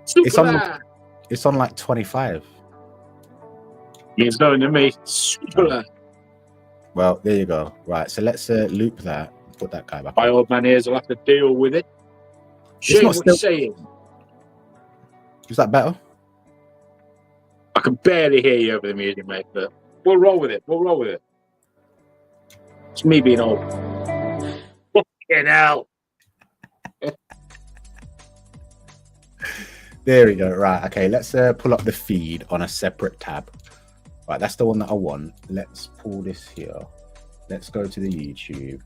It's on. Super. It's on like 25. He's going to me. Super. Well, there you go. Right. So let's loop that. Put that guy back. My old man ears will have to deal with it. It's not Shane, what you saying? Is that better? I can barely hear you over the music, mate, but we'll roll with it. We'll roll with it. It's me being old. Fucking hell. There we go. Right. Okay. Let's pull up the feed on a separate tab. Right. That's the one that I want. Let's pull this here. Let's go to the YouTube.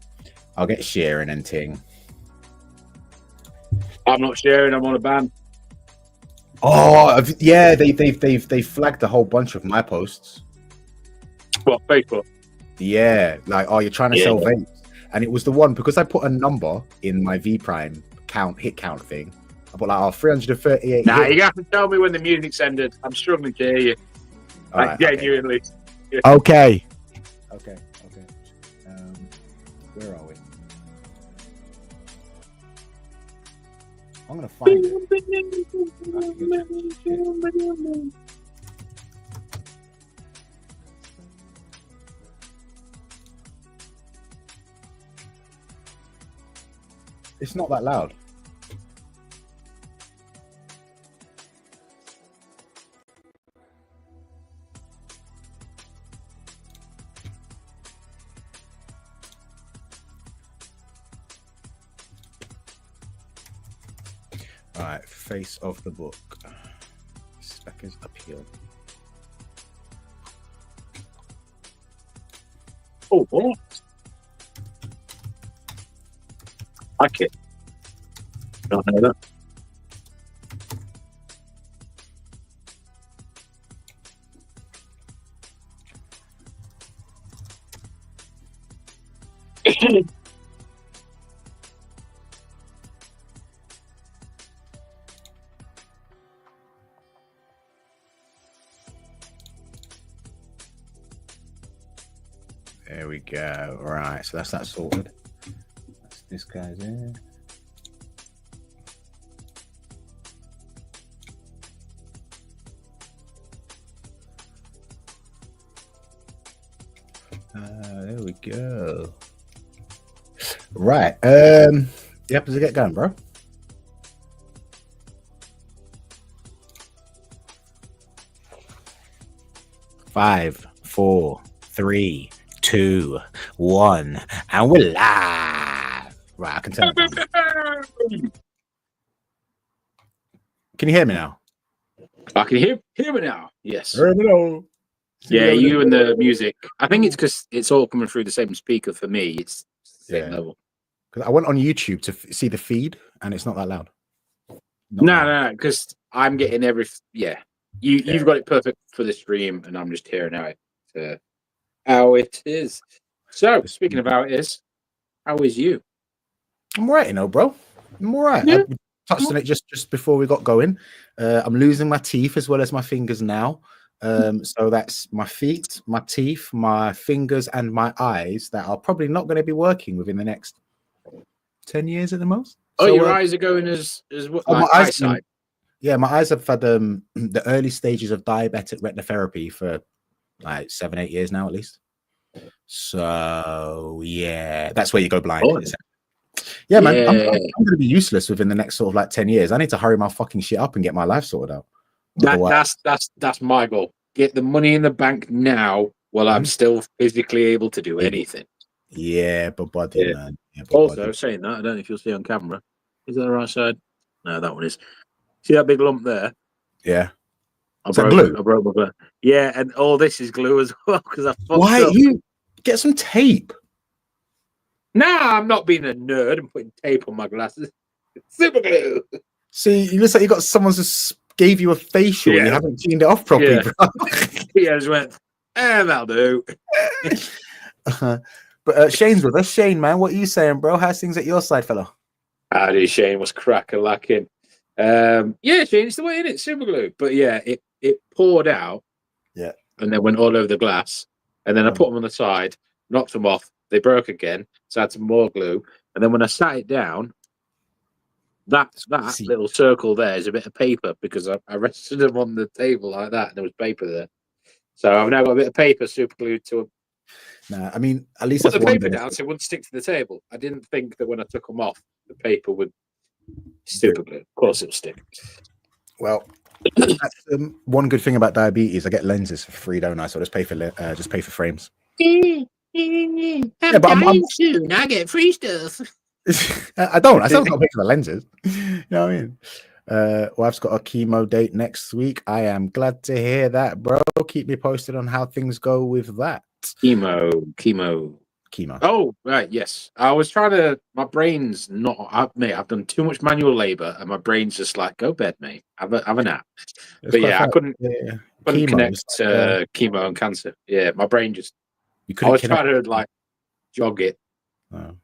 I'll get sharing and ting. I'm not sharing. I'm on a ban. Oh yeah, they've flagged a whole bunch of my posts. What, Facebook? Yeah, like, oh, you're trying to sell vapes, and it was the one because I put a number in my V Prime hit count thing. I put like 338. Nah, you have to tell me when the music's ended. I'm struggling to hear you. Right, genuinely. Okay. Okay. Where are we? I'm gonna find it. It's not that loud. All right, face of the book. SPECSAPPEAL. Oh, what? Okay. Don't know that. There we go. All right, so that's that sorted. That's this guy's in. There we go. Right. Yep, does it get going, bro? Five, 4, 3, 2, 1, and we're live. Right, I can turn it down. Can you hear me now? I can hear me now. Yes. Hello. Yeah, you and the music. I think it's because it's all coming through the same speaker for me. It's the same level. Because I went on YouTube to see the feed, and it's not that loud. No, because I'm getting every. Yeah, you've got it perfect for the stream, and I'm just hearing how it is. So, speaking of how it is, how is you? I'm all right, bro. I'm all right. Yeah. I touched on it just before we got going. I'm losing my teeth as well as my fingers now. So that's my feet, my teeth, my fingers, and my eyes that are probably not going to be working within the next 10 years at the most. Oh, so, your eyes are going as what? Oh, my eyesight. Yeah, my eyes have had the early stages of diabetic retina therapy for like 7-8 years now, at least. So yeah, that's where you go blind. Oh. Yeah, man, I'm going to be useless within the next sort of like 10 years. I need to hurry my fucking shit up and get my life sorted out. That's my goal. Get the money in the bank now while I'm still physically able to do anything. Yeah, but buddy, man. Yeah, also, saying that, I don't know if you'll see on camera. Is that the right side? No, that one is. See that big lump there? Yeah. I broke my glue. Yeah, and all this is glue as well because I fucked up. You get some tape? Nah, I'm not being a nerd and putting tape on my glasses. Super glue. See, you look like you got someone just gave you a facial and you haven't cleaned it off properly, bro. Yeah, I just went, that'll do. But Shane's with us. Shane, man, what are you saying, bro? How's things at your side, fella? Howdy, Shane. Was crack-a-lacking. Yeah, Shane, it's the way in it, super glue. But yeah, it poured out. Yeah. And then went all over the glass. And then I put them on the side, knocked them off. They broke again. So I had some more glue. And then when I sat it down, That See. little circle there is a bit of paper because I rested them on the table like that, and there was paper there. So I've now got a bit of paper super glued to them. Nah, I mean, at least Put that's the one paper benefit. down so it wouldn't stick to the table. I didn't think that when I took them off, the paper would super glue. Of course, it'll stick. Well, that's one good thing about diabetes. I get lenses for free, don't I? So I just pay for frames. I'm but dying soon. I get free stuff. I don't. I still got to pay for the lenses. You know what I mean? Wife's got a chemo date next week. I am glad to hear that, bro. Keep me posted on how things go with that. Chemo. Oh, right, yes. I was trying to. My brain's not. Mate, I've done too much manual labor, and my brain's just like, go bed, mate. Have a nap. But yeah, I couldn't connect chemo and cancer. Yeah, my brain just. I was trying to like jog it. Oh.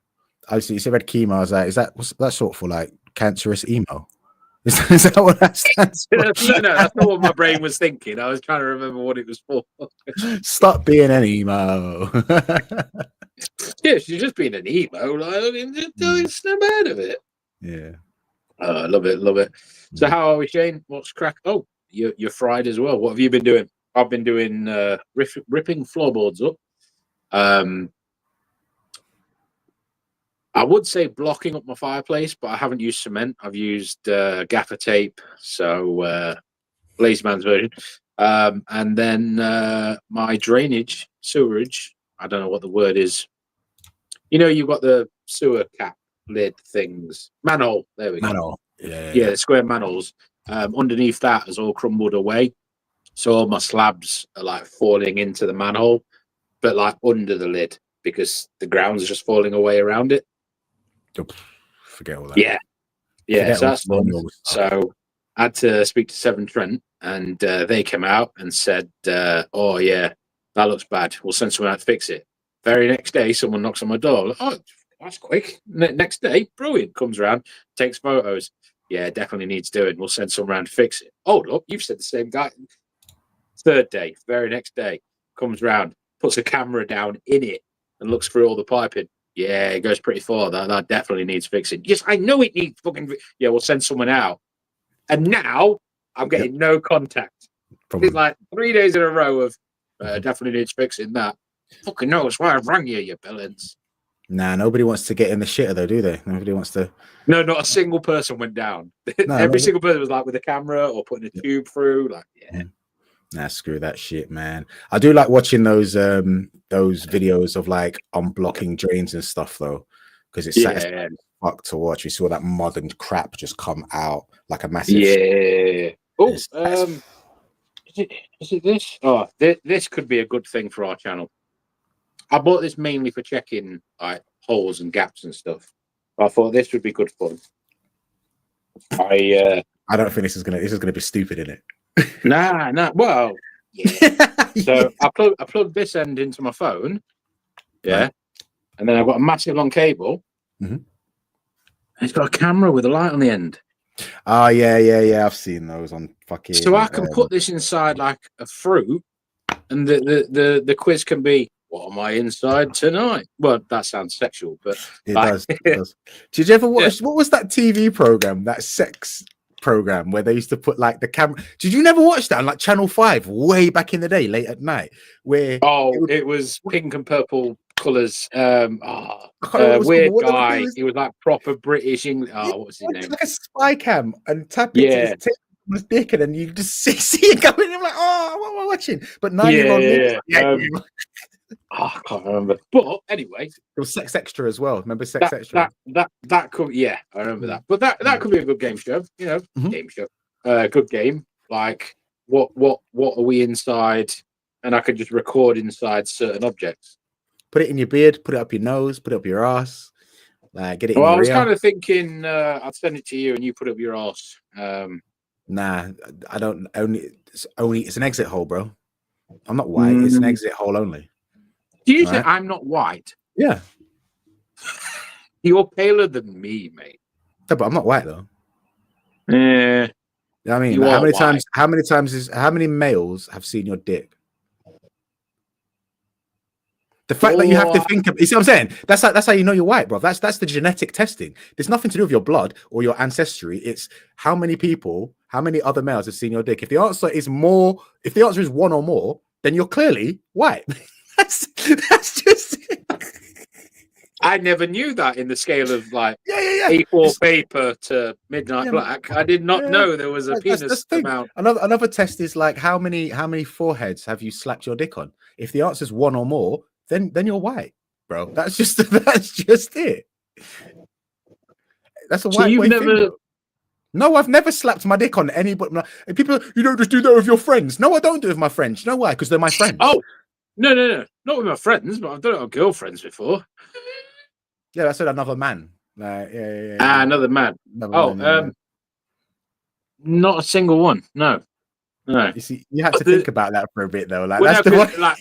I see. You said chemo. I was like, what's that short for? Like cancerous emo? Is that what that stands for? No, that's not what my brain was thinking. I was trying to remember what it was for. Stop being an emo. Yeah, she's just being an emo. Like, it's no bad of it. Yeah. I love it. So how are we, Shane? What's crack? Oh, you're fried as well. What have you been doing? I've been doing ripping floorboards up. I would say blocking up my fireplace, but I haven't used cement. I've used gaffer tape, so lazy man's version. And then my drainage, sewerage, I don't know what the word is. You know, you've got the sewer cap lid things. Manhole, there we go. Manhole. Yeah, the square manholes. Underneath that has all crumbled away. So all my slabs are like falling into the manhole, but like under the lid because the ground's just falling away around it. Forget all that. Yeah. So that's fun. So I had to speak to Severn Trent, and they came out and said, "Oh yeah, that looks bad. We'll send someone out to fix it." Very next day, someone knocks on my door. Oh, that's quick. Next day, brilliant. Comes around, takes photos. Yeah, definitely needs doing. We'll send someone around to fix it. Hold up, you've said the same guy. Third day, very next day, comes round, puts a camera down in it, and looks through all the piping. Yeah, it goes pretty far. That definitely needs fixing. Yes, I know it needs fucking. Yeah, we'll send someone out. And now I'm getting no contact. It's like 3 days in a row of definitely needs fixing. That fucking knows why I've rang you, you billings. Nah, nobody wants to get in the shitter though, do they? Nobody wants to. No, not a single person went down. No, every single person was like with a camera or putting a tube through. Like, yeah. Nah, screw that shit, man. I do like watching those videos of like unblocking drains and stuff though, because it's satisfying as fuck to watch. You saw that modern crap just come out like a massive. Yeah. Oh, is it this? Oh, this could be a good thing for our channel. I bought this mainly for checking like holes and gaps and stuff. I thought this would be good fun. I don't think this is gonna be stupid, in it. Nah. Well, yeah. So I plugged this end into my phone. Yeah. Right. And then I've got a massive long cable. Mm-hmm. It's got a camera with a light on the end. Oh yeah. I've seen those on fucking. So I can put this inside like a fruit, and the quiz can be, what am I inside tonight? Well, that sounds sexual, but it does. Did you ever watch what was that TV program, that sex program where they used to put like the camera? Did you never watch that on like Channel 5 way back in the day, late at night? Where it was pink and purple colours. Weird guy. He was like proper British English. Oh, what was his name? Like a spy cam and tap into his dick, and then you just see it going. I'm like, oh, what am I watching? But 9-year-old. I can't remember. But anyway, it was Sex Extra as well. Remember Sex Extra? That could, I remember that. But that could be a good game show. You know, game show. Good game. Like what are we inside? And I could just record inside certain objects. Put it in your beard. Put it up your nose. Put it up your ass. Like get it. Well, I was kind of thinking I'd send it to you and you put it up your ass. Nah, I don't. It's an exit hole, bro. I'm not white. It's an exit hole only. Do you say I'm not white? Yeah. You're paler than me, mate. Yeah, but I'm not white though. Yeah. I mean, how many males have seen your dick? The fact that you have to think of, you see what I'm saying? That's how you know you're white, bro. That's the genetic testing. There's nothing to do with your blood or your ancestry. It's how many people, how many other males have seen your dick. If the answer is more, if the answer is one or more, then you're clearly white. that's just it. I never knew that in the scale of like Yeah. A4 paper to midnight black. I did not know there was a penis amount. Another test is like how many foreheads have you slapped your dick on? If the answer is one or more, then you're white, bro. That's just it. That's a white boy thing. No, I've never slapped my dick on anybody. People, you don't just do that with your friends. No, I don't do it with my friends. You know why? Because they're my friends. Oh, no, not with my friends, but I've done it with girlfriends before. Yeah, I said another man. Yeah. Another man. Not a single one. No. You see, you had to think about that for a bit though. Like, that's the one. Like,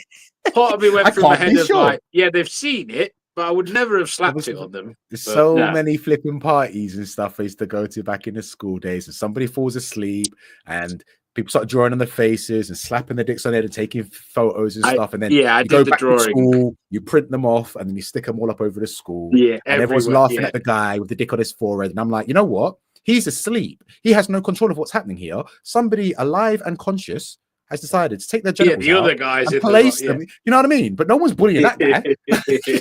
part of me went through my head of like, yeah, they've seen it, but I would never have slapped it on them. There's so many flipping parties and stuff I used to go to back in the school days, and somebody falls asleep and people start drawing on their faces and slapping their dicks on it and taking photos and stuff. And then you go back to school, you print them off, and then you stick them all up over the school. Yeah, and everyone's laughing at the guy with the dick on his forehead. And I'm like, you know what? He's asleep. He has no control of what's happening here. Somebody alive and conscious has decided to take their genitals the other guys and place them. You know what I mean? But no one's bullying that guy.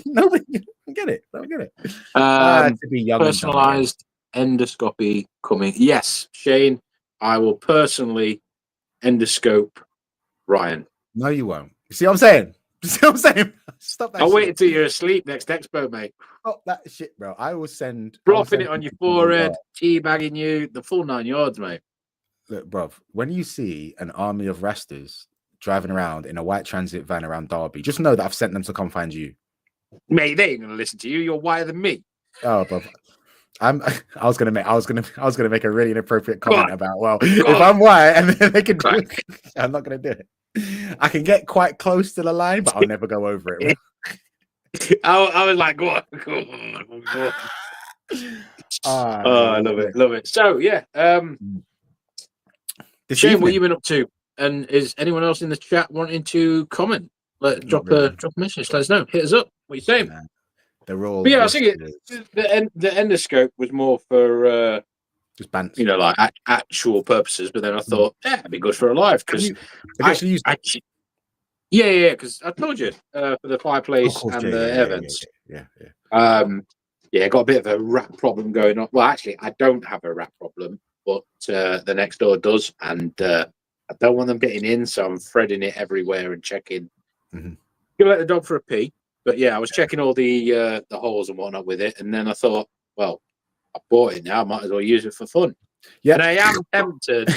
Nobody get it. Don't get it. To be young, personalized endoscopy coming. Yes, Shane, I will personally endoscope Ryan. No, you won't. You see what I'm saying? Stop that. I'll wait until you're asleep next expo, mate. Stop that shit, bro. I will send dropping it on your forehead, teabagging you, the full 9 yards, mate. Look, bro, when you see an army of Rastas driving around in a white transit van around Derby, just know that I've sent them to come find you. Mate, they ain't gonna listen to you. You're whiter than me. Oh, bro. I was gonna make a really inappropriate comment about, well, if I'm white and then they can do it, I'm not gonna do it. I can get quite close to the line, but I'll never go over it. I was like, go on. I love it. So yeah, Shane, what you been up to? And is anyone else in the chat wanting to comment? Drop a message. Let us know. Hit us up. What are you saying? They're all. But yeah, I think the endoscope was more for just bants, like actual purposes. But then I thought, it'd be good for a live because because I told you for the fireplace and the air vents. Yeah. I got a bit of a rat problem going on. Well, actually, I don't have a rat problem, but the next door does, and I don't want them getting in, so I'm threading it everywhere and checking. You let the dog for a pee, but yeah, I was checking all the holes and whatnot with it, and then I thought, well, I bought it now, I might as well use it for fun. Yeah, and I am tempted.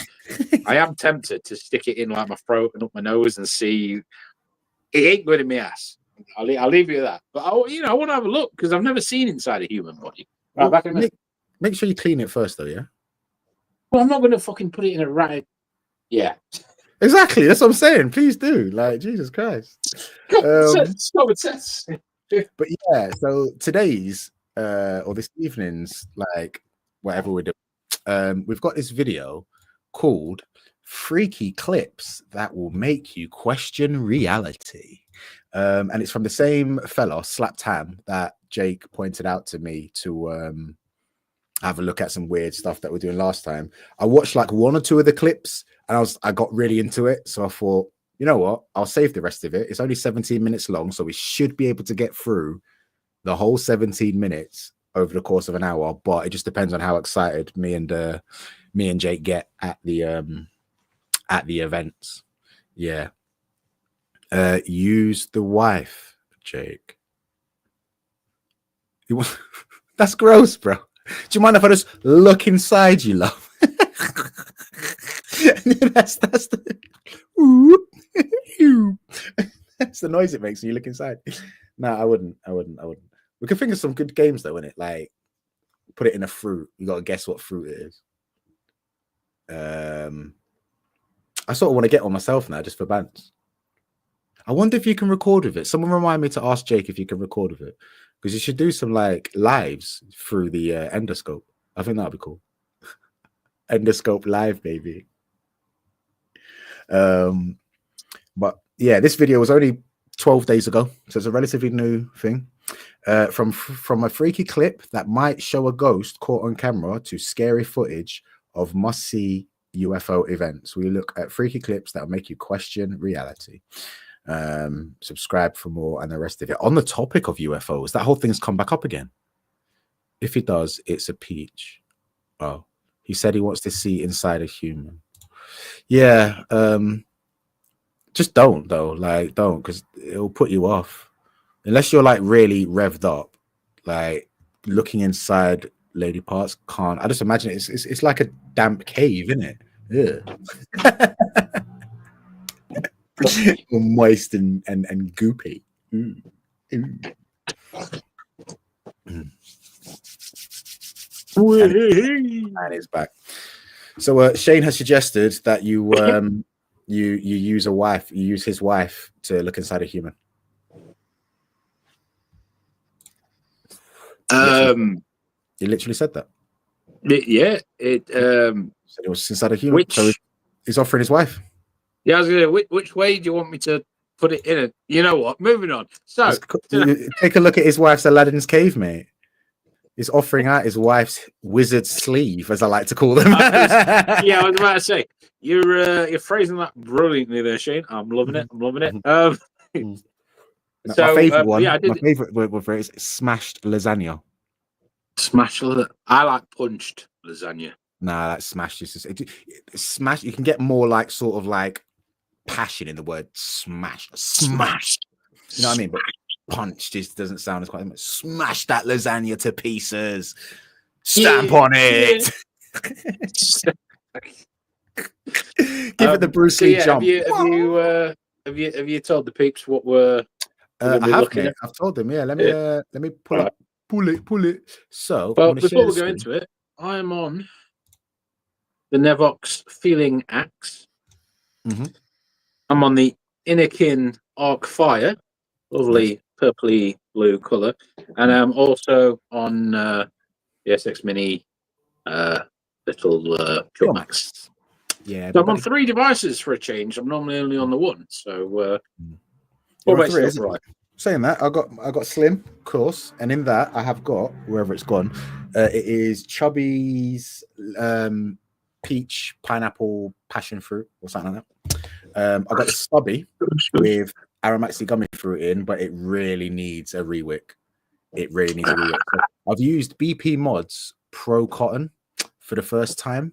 I am tempted to stick it in like my throat and up my nose and see. It ain't good in my ass. I'll leave you at that. But I want to have a look because I've never seen inside a human body. Well, make sure you clean it first, though. Yeah. Well, I'm not going to fucking put it in a rat. Yeah. Exactly. That's what I'm saying. Please do. Like, Jesus Christ. But yeah. So today's or this evening's, like, whatever we're doing, we've got this video called Freaky Clips That Will Make You Question Reality. And it's from the same fella, Slapped Ham, that Jake pointed out to me to have a look at some weird stuff that we're doing last time. I watched like one or two of the clips and I got really into it. So I thought, you know what? I'll save the rest of it. It's only 17 minutes long, so we should be able to get through the whole 17 minutes over the course of an hour. But it just depends on how excited me and Jake get at the events. Yeah. Use the wife, Jake. That's gross, bro. Do you mind if I just look inside you, love? that's the noise it makes when you look inside. No, I wouldn't. We could think of some good games though, innit? Like put it in a fruit. You gotta guess what fruit it is. I sort of want to get on myself now just for bands. I wonder if you can record with it. Someone remind me to ask Jake if you can record with it, because you should do some like lives through the endoscope. I think that'd be cool. Endoscope live, baby. But yeah, this video was only 12 days ago, so it's a relatively new thing. From a freaky clip that might show a ghost caught on camera to scary footage of must-see UFO events. We look at freaky clips that will make you question reality. Subscribe for more and the rest of it. On the topic of UFOs, that whole thing's come back up again. If it does, it's a peach. Oh, he said he wants to see inside a human. Yeah, just don't though. Like, don't, because it'll put you off. Unless you're like really revved up, like looking inside lady parts can't. I just imagine it's like a damp cave, isn't it? Yeah. Moist and goopy. Mm. Mm. Mm. And it's back. So Shane has suggested that you use his wife to look inside a human. He literally said that. Yeah, said it was inside a human. So he's offering his wife. Yeah, I was gonna. Which way do you want me to put it in? You know what? Moving on. So take a look at his wife's Aladdin's cave, mate. He's offering out his wife's wizard sleeve, as I like to call them. Yeah, I was about to say you're phrasing that brilliantly there, Shane. I'm loving it. I'm loving it. So, my favorite one. Yeah, my favorite word for it is smashed lasagna. Smashed. I like punched lasagna. Nah, that's smashed. Smash. You can get more like sort of like passion in the word smash. Smashed. You know what I mean? But punch just doesn't sound as quite. Smash that lasagna to pieces. Stamp on it. Give it the Bruce Lee jump. Have you told the peeps what we're? I have, mate. I've told them. Yeah, let me pull it. So, well, before we go into it, I am on the Nevox Feeling Axe. Mm-hmm. I'm on the Innikin Arc Fire, lovely purpley blue color, and I'm also on the SX Mini little Pure Max. Yeah, so I'm on 3 devices for a change. I'm normally only on the one. So, what about yourself, right? Saying that, I got Slim, of course, and in that I have got wherever it's gone. It is Chubby's peach, pineapple, passion fruit, or something like that. I got the Stubby with Aramaxi gummy fruit in, but it really needs a rewick. It really needs a rewick. So I've used BP Mods Pro Cotton for the first time,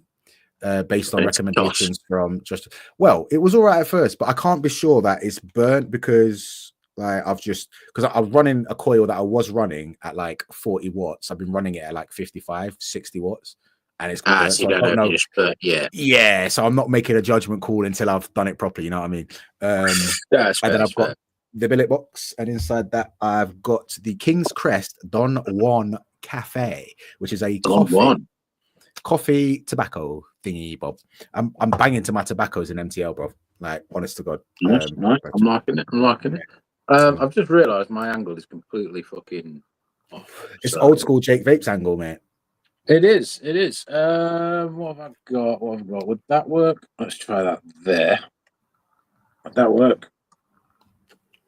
based on recommendations from just. Well, it was all right at first, but I can't be sure that it's burnt because. Like because I was running a coil that I was running at like 40 watts. I've been running it at like 55, 60 watts, and it's got so I don't know. Yeah. So I'm not making a judgment call until I've done it properly. You know what I mean? And then I've got the billet box, and inside that I've got the King's Crest Don Juan Cafe, which is a coffee tobacco thingy, Bob. I'm banging to my tobaccos in MTL, bro. Like, honest to God. Nice. I'm liking it. I've just realised my angle is completely fucking off. It's old school Jake Vapes angle, mate. It is. What have I got? Would that work? Let's try that there. Would that work?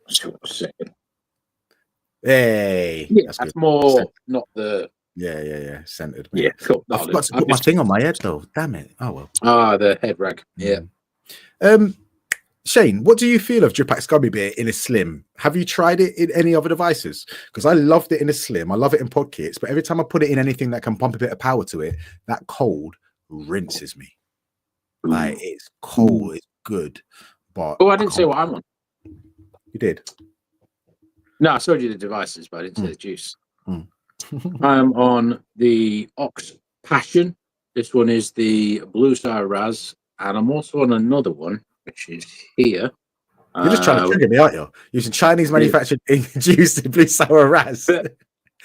Let's see what's second. Hey, yeah, that's more centered. Not the. Yeah. Centered. Yeah, cool. I forgot to put my thing on my head though. Damn it. Oh well. The head rag. Yeah. Shane, what do you feel of Dripax Gummy Beer in a slim? Have you tried it in any other devices? Because I loved it in a slim. I love it in pod kits, but every time I put it in anything that can pump a bit of power to it, that cold rinses me. Like, it's cold, it's good, but I didn't say what I'm on. You did? No, I showed you the devices, but I didn't say the juice. I'm on the Ox Passion. This one is the Blue Sour Raz, and I'm also on another one, which is here. You're just trying to trigger me, aren't you? Using Chinese manufactured juice in Blue Sour Raz. The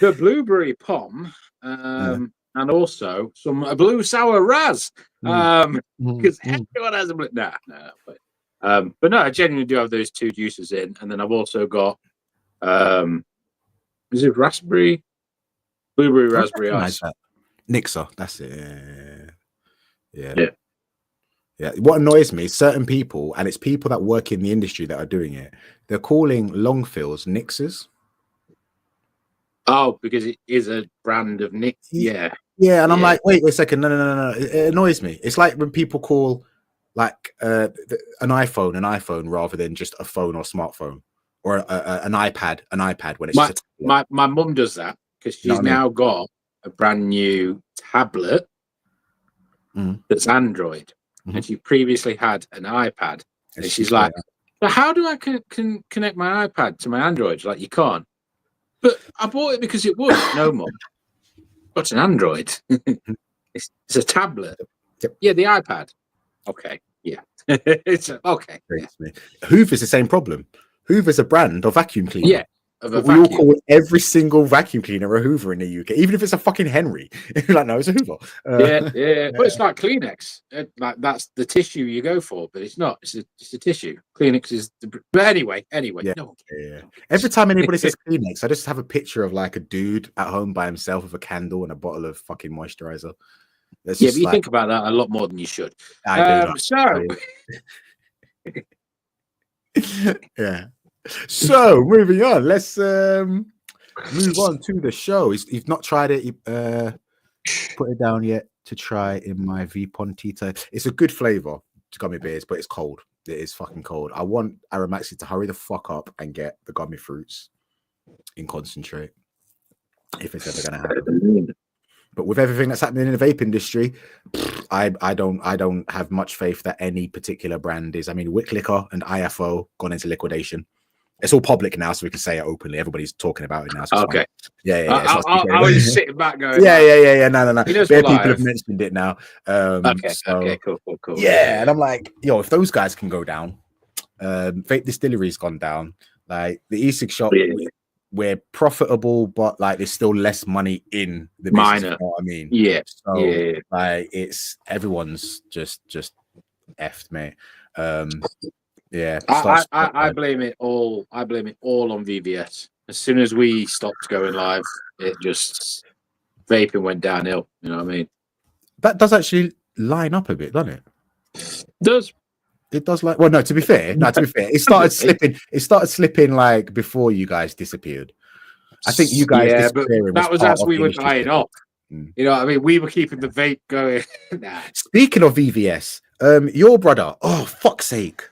blueberry pom, and also some Blue Sour Raz. Because everyone has a blue. But no, I genuinely do have those 2 juices in, and then I've also got is it blueberry raspberry ice? Nixer, that's it. Yeah. Yeah. What annoys me is certain people, and it's people that work in the industry that are doing it. They're calling long fills Nixes. Oh, because it is a brand of Nick. Yeah. Yeah, and I'm like, wait a second, no. It annoys me. It's like when people call like an iPhone rather than just a phone or smartphone, or an iPad when it's just a tablet. My mum does that because she's now got a brand new tablet that's Android, and she previously had an iPad, and she's like, "But how do I connect my iPad to my Android?" Like, you can't. But I bought it because it would. No, Mum. What's an Android? It's a tablet. Yep. Yeah, the iPad. Okay. Yeah. It's okay. Yeah. Hoover's the same problem. Hoover's a brand of vacuum cleaner. Yeah. We all call every single vacuum cleaner a Hoover in the UK, even if it's a fucking Henry. Like, no, it's a Hoover. Yeah. But it's like Kleenex. Like, that's the tissue you go for, but it's not. It's a tissue. Kleenex is but anyway. Yeah. Every time anybody says Kleenex, I just have a picture of like a dude at home by himself with a candle and a bottle of fucking moisturizer. But you think about that a lot more than you should. Yeah. So moving on, let's move on to the show. You've not tried it, put it down yet to try in my Vipontito. It's a good flavor to gummy bears, but it's cold. It is fucking cold. I want Aramaxi to hurry the fuck up and get the gummy fruits in concentrate if it's ever gonna happen. But with everything that's happening in the vape industry, I don't have much faith that any particular brand is. I mean, Wick Liquor and IFO gone into liquidation. It's all public now, so we can say it openly. Everybody's talking about it now. So okay. Yeah. I was just sitting back going, yeah. No. People have mentioned it now. Okay, cool. Yeah, and I'm like, yo, if those guys can go down, Vape Distillery's gone down. Like the e-cig shop, we're profitable, but like there's still less money in the business. Minor. You know what I mean? Yeah. So like it's everyone's just effed, mate. Yeah, I blame it all. I blame it all on VVS. As soon as we stopped going live, it just vaping went downhill. You know what I mean? That does actually line up a bit, doesn't it? It does like. Well, no. To be fair, it started slipping. It started slipping like before you guys disappeared. I think you guys. Yeah, but that was as we were dying off. You know what I mean? We were keeping the vape going. Nah. Speaking of VVS, your brother. Oh, fuck's sake.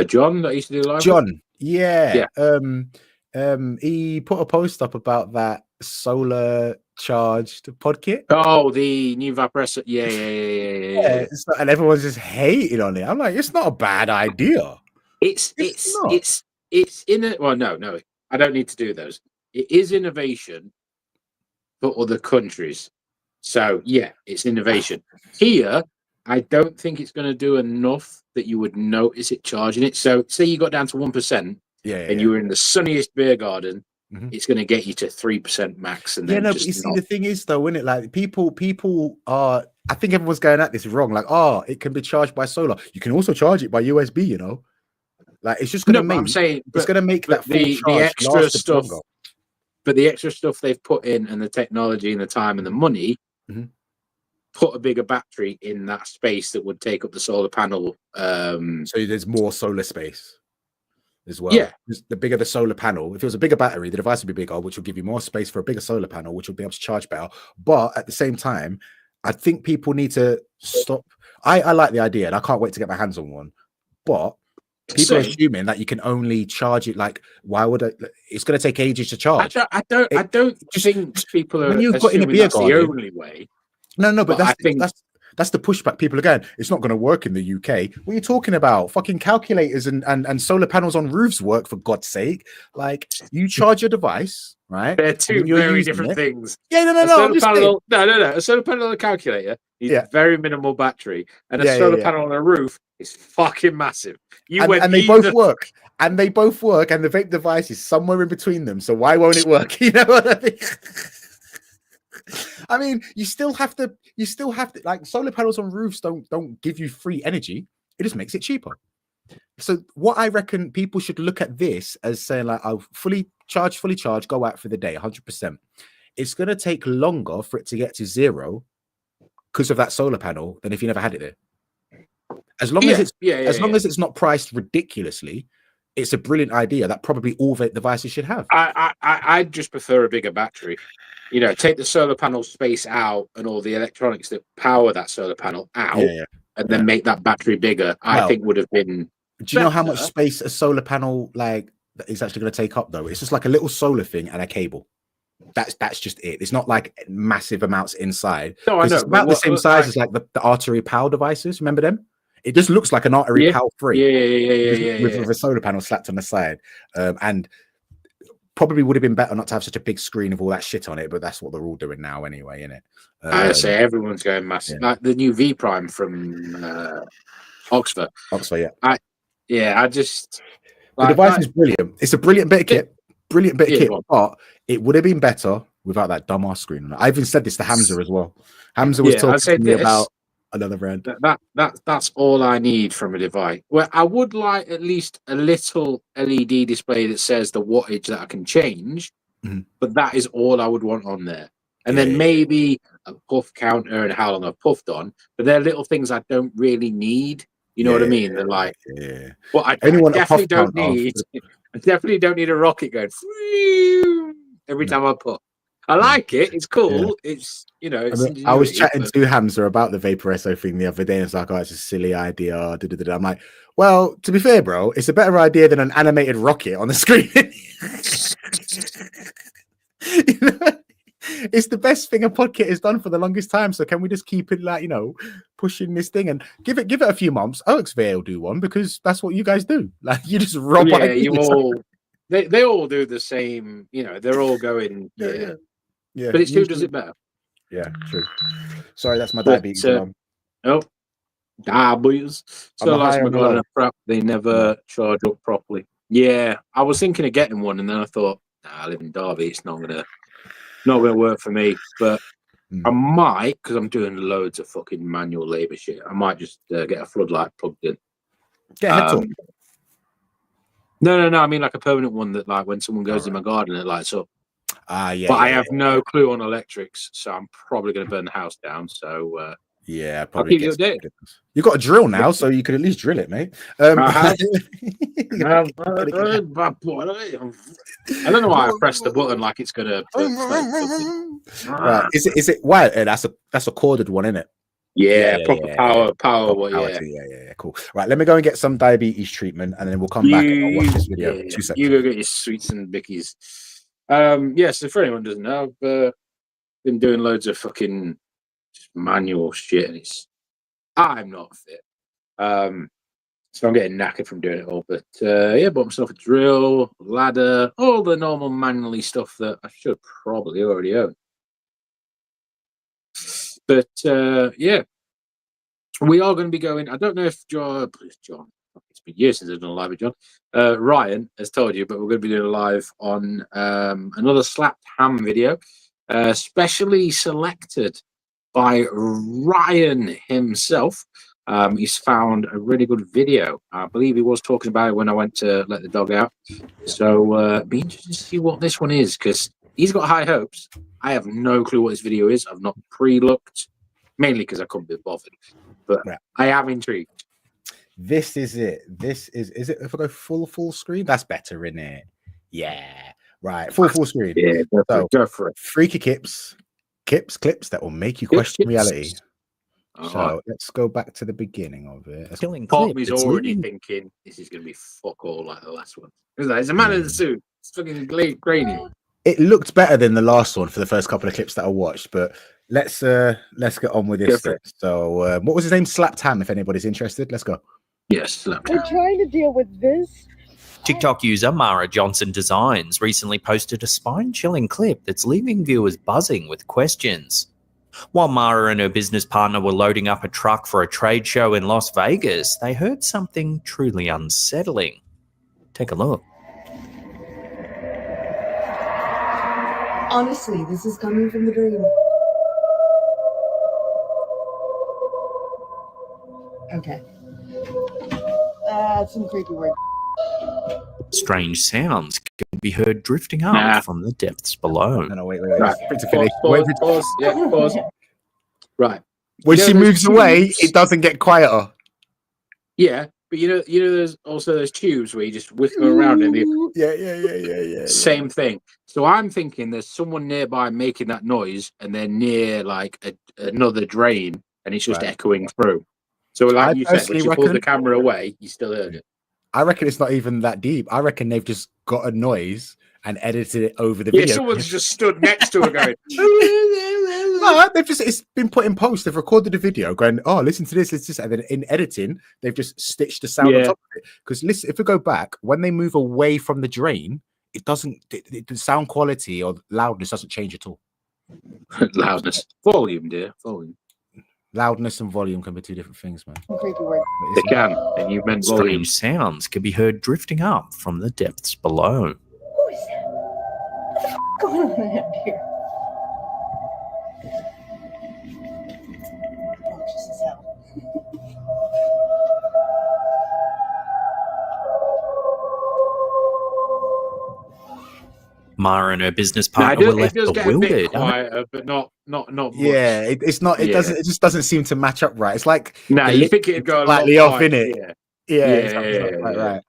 John that used to do live. John, yeah. He put a post up about that solar charged pod kit. Oh, the new Vaporessa. Yeah. And everyone's just hating on it. I'm like, it's not a bad idea. It's in it. Well, no, I don't need to do those. It is innovation for other countries. So yeah, it's innovation. Here, I don't think it's going to do enough that you would notice it charging it. So say you got down to 1%, and you were in the sunniest beer garden, it's going to get you to 3% max. And then but you see, the thing is though, isn't it? Like people are. I think everyone's going at this wrong. Like, it can be charged by solar. You can also charge it by USB. You know, like it's just going to make. I'm saying it's going to make that the extra stuff. But the extra stuff they've put in, and the technology, and the time, and the money. Put a bigger battery in that space that would take up the solar panel. So there's more solar space as well. Yeah. The bigger the solar panel, if it was a bigger battery, the device would be bigger, which will give you more space for a bigger solar panel, which will be able to charge better. But at the same time, I think people need to stop. I like the idea, and I can't wait to get my hands on one. But people are assuming that you can only charge it. Like, why would it's going to take ages to charge? I don't think people are. When you've got in a beer garden, the only way. No, but that's the pushback. People again, it's not going to work in the UK. What are you talking about? Fucking calculators and solar panels on roofs work, for God's sake. Like, you charge your device, right? They're two very different things. Yeah, no. A solar panel and a calculator needs a very minimal battery, and a solar panel on a roof is fucking massive. And they both work. And they both work, and the vape device is somewhere in between them. So why won't it work? You know what I mean? I mean, you still have to like solar panels on roofs don't give you free energy. It just makes it cheaper. So what I reckon people should look at this as saying like, I'll fully charge, go out for the day, 100%. It's going to take longer for it to get to zero because of that solar panel than if you never had it there. As long as it's not priced ridiculously, it's a brilliant idea that probably all devices should have. I'd just prefer a bigger battery. You know, take the solar panel space out and all the electronics that power that solar panel out, and then make that battery bigger. I think would have been. Do you know how much space a solar panel is actually going to take up though? It's just like a little solar thing and a cable. That's just it. It's not like massive amounts inside. No, I know. It's about the same size as like the artery PAL devices. Remember them? It just looks like an artery PAL 3. With a solar panel slapped on the side. And probably would have been better not to have such a big screen of all that shit on it, but that's what they're all doing now anyway, isn't it? I say everyone's going massive. Like the new V Prime from Oxford. I just the device is brilliant. It's a brilliant bit of kit. Brilliant bit of kit, but it would have been better without that dumbass screen. I even said this to Hamza as well. Hamza was talking to me about another brand. That's all I need from a device. Well, I would like at least a little LED display that says the wattage that I can change, but that is all I would want on there. And then maybe a puff counter and how long I've puffed on. But they're little things I don't really need. You know what I mean? They're like, well, I definitely don't need. I definitely don't need a rocket going every time I puff. I like it. It's cool. It's I was chatting to Hamza about the Vapor SO thing the other day, and it's like, oh, it's a silly idea. I'm like, well, to be fair, bro, it's a better idea than an animated rocket on the screen. It's the best thing a pod kit has done for the longest time. So can we just keep it like, pushing this thing and give it a few months? OXVA will do one because that's what you guys do. Like you just rob. They all do the same. They're all going. Yeah. But it's who does it better. Yeah, true. Sorry, that's my diabetes. Diabetes. So last McGonagall crap, they never charge up properly. Yeah, I was thinking of getting one, and then I thought, I live in Derby. It's not gonna work for me. But I might, because I'm doing loads of fucking manual labor shit. I might just get a floodlight plugged in. Get a head torch. No. I mean like a permanent one that, like, when someone goes in my garden, it lights up. But I have no clue on electrics, so I'm probably going to burn the house down. So probably. I'll keep you updated. You've got a drill now, so you could at least drill it, mate. I don't know why I pressed the button like it's going to. Right. Is it white? That's a corded one, isn't it? Yeah, proper power. Yeah, cool. Right, let me go and get some diabetes treatment, and then we'll come back and I'll watch this video. 2 seconds. You go get your sweets and bickies. So for anyone who doesn't know, I've been doing loads of fucking manual shit, and I'm not fit. So I'm getting knackered from doing it all. But bought myself a drill, ladder, all the normal manually stuff that I should probably already own. But we are going to be going. I don't know if John. It's been years since I've done a live with John. Ryan has told you, but we're going to be doing a live on another slapped ham video, specially selected by Ryan himself. He's found a really good video. I believe he was talking about it when I went to let the dog out. So be interested to see what this one is, because he's got high hopes. I have no clue what this video is. I've not pre-looked, mainly because I couldn't be bothered. But I am intrigued. This is it. Is it if I go full screen? That's better, isn't it? Yeah. Right. Full screen. Yeah, go for it. Freaky clips that will make you question reality. So let's go back to the beginning of it. Part of me's already thinking this is going to be fuck all like the last one. It's a man in the suit. It's fucking grainy. It looked better than the last one for the first couple of clips that I watched, but let's get on with this. So what was his name? Slapped Ham, if anybody's interested. Let's go. Yes, Slapped Ham. We're trying to deal with this. TikTok user Mara Johnson Designs recently posted a spine-chilling clip that's leaving viewers buzzing with questions. While Mara and her business partner were loading up a truck for a trade show in Las Vegas, they heard something truly unsettling. Take a look. Honestly, this is coming from the dream. Okay. That's some creepy word. Strange sounds can be heard drifting up from the depths below. No, wait. Right. Pause. Yeah, pause. Right. When You know she those moves away, tubes? it doesn't get quieter. Yeah, but there's also those tubes where you just whip them around and the Yeah. same thing. So I'm thinking there's someone nearby making that noise, and they're near like another drain, and it's just Right. echoing through. So, like I you said, when personally you pulled the reckon- camera away, you still heard it. I reckon it's not even that deep. I reckon they've just got a noise and edited it over the Yeah, video. someone's just stood next to her going. No, it's been put in post. They've recorded a video going, oh, listen to this, and then in editing, they've just stitched the sound on Yeah. top of it. Because listen, if we go back, when they move away from the drain, it doesn't, the sound quality or loudness doesn't change at all. Loudness, volume, dear, volume. Loudness and volume can be two different things, man. Creepy word. They can, and you meant volume. Strange sounds can be heard drifting up from the depths below. Who is that? What the f going on around here? Noxious as hell. Mara and her business Now, partner were it left does get a bit bewildered. quieter, but not much. Yeah, it's not. It Yeah. doesn't. It just doesn't seem to match up right. It's like Nah, the you lip think it'd go a slightly lot off in it. quieter, Yeah, Yeah, it's not yeah, quite yeah.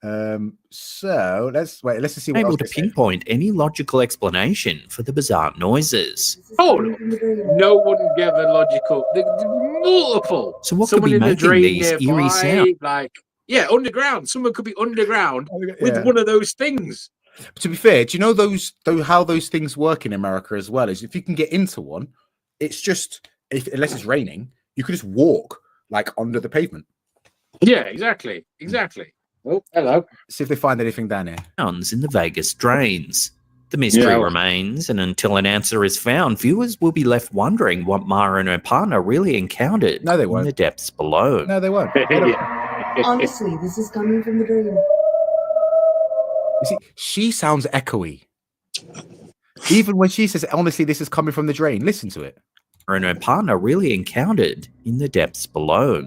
right. So let's wait. Let's just see what Unable else to they say. pinpoint any logical explanation for the bizarre noises. This is Oh, coming from the drain. No one gave a logical. Multiple. So what could Someone be in the making drain these eerie nearby, sounds? like underground. Someone could be underground Yeah. with one of those things. To be fair, do you know how those things work in America as well? Is if you can get into one, it's just unless it's raining, you can just walk like under the pavement. Yeah, exactly. Oh, hello. See if they find anything down here. Sounds in the Vegas drains. The mystery Yeah. remains, and until an answer is found, viewers will be left wondering what Mara and her partner really encountered No, they in won't. the depths below. No, they won't. They don't- Yeah. Honestly, this is coming from the drain. You see, she sounds echoey. Even when she says, honestly, this is coming from the drain, listen to it. Mara and her partner really encountered in the depths below.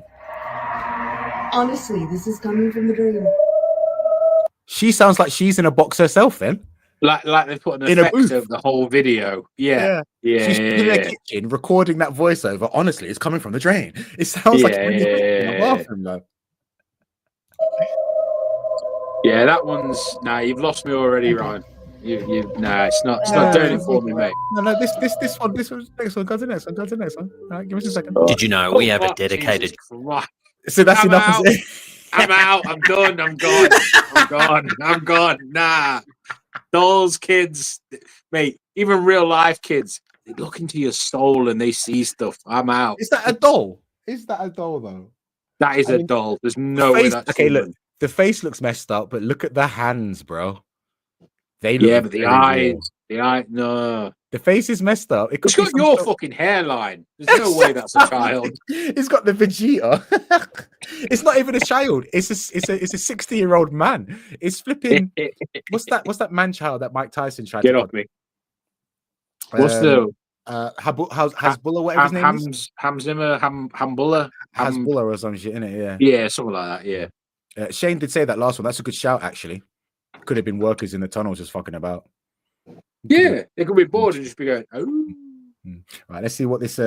Honestly, this is coming from the drain. She sounds like she's in a box herself then. Like they put an In a effect booth. over the whole video. Yeah. She's in their kitchen recording that voiceover. Honestly, it's coming from the drain. It sounds like when you're in the bathroom, though. Yeah, that one's you've lost me already, Ryan. You it's not doing it for me, mate. No, this one, next one, go to the next one, go to the next one. All right, give us a second. Did you know we have a Oh, dedicated Jesus Christ. So that's I'm enough. out. Is it? I'm out. I'm done. I'm gone. Nah. Those kids, mate, even real life kids, they look into your soul and they see stuff. I'm out. Is that a doll? Is that a doll though? That is I a mean, doll. There's no way Face, that's okay, human. look, the face looks messed up, but look at the hands, bro. They look Yeah, but the very eyes, real. no. The face is messed up. It could It's be got some your sort- fucking hairline. There's no way that's a child. It's got the Vegeta. It's not even a child. It's a 60-year-old man. It's flipping. What's that man child that Mike Tyson tried Get to off me. What's the Hasbullah, whatever his name is? Hamzimmer, Hambullah? Hasbullah or some shit, innit? Yeah. Yeah, something like that, yeah. Shane did say that last one. That's a good shout, actually. Could have been workers in the tunnels just fucking about. Yeah, they could be bored and just be going, oh. Right, let's see what this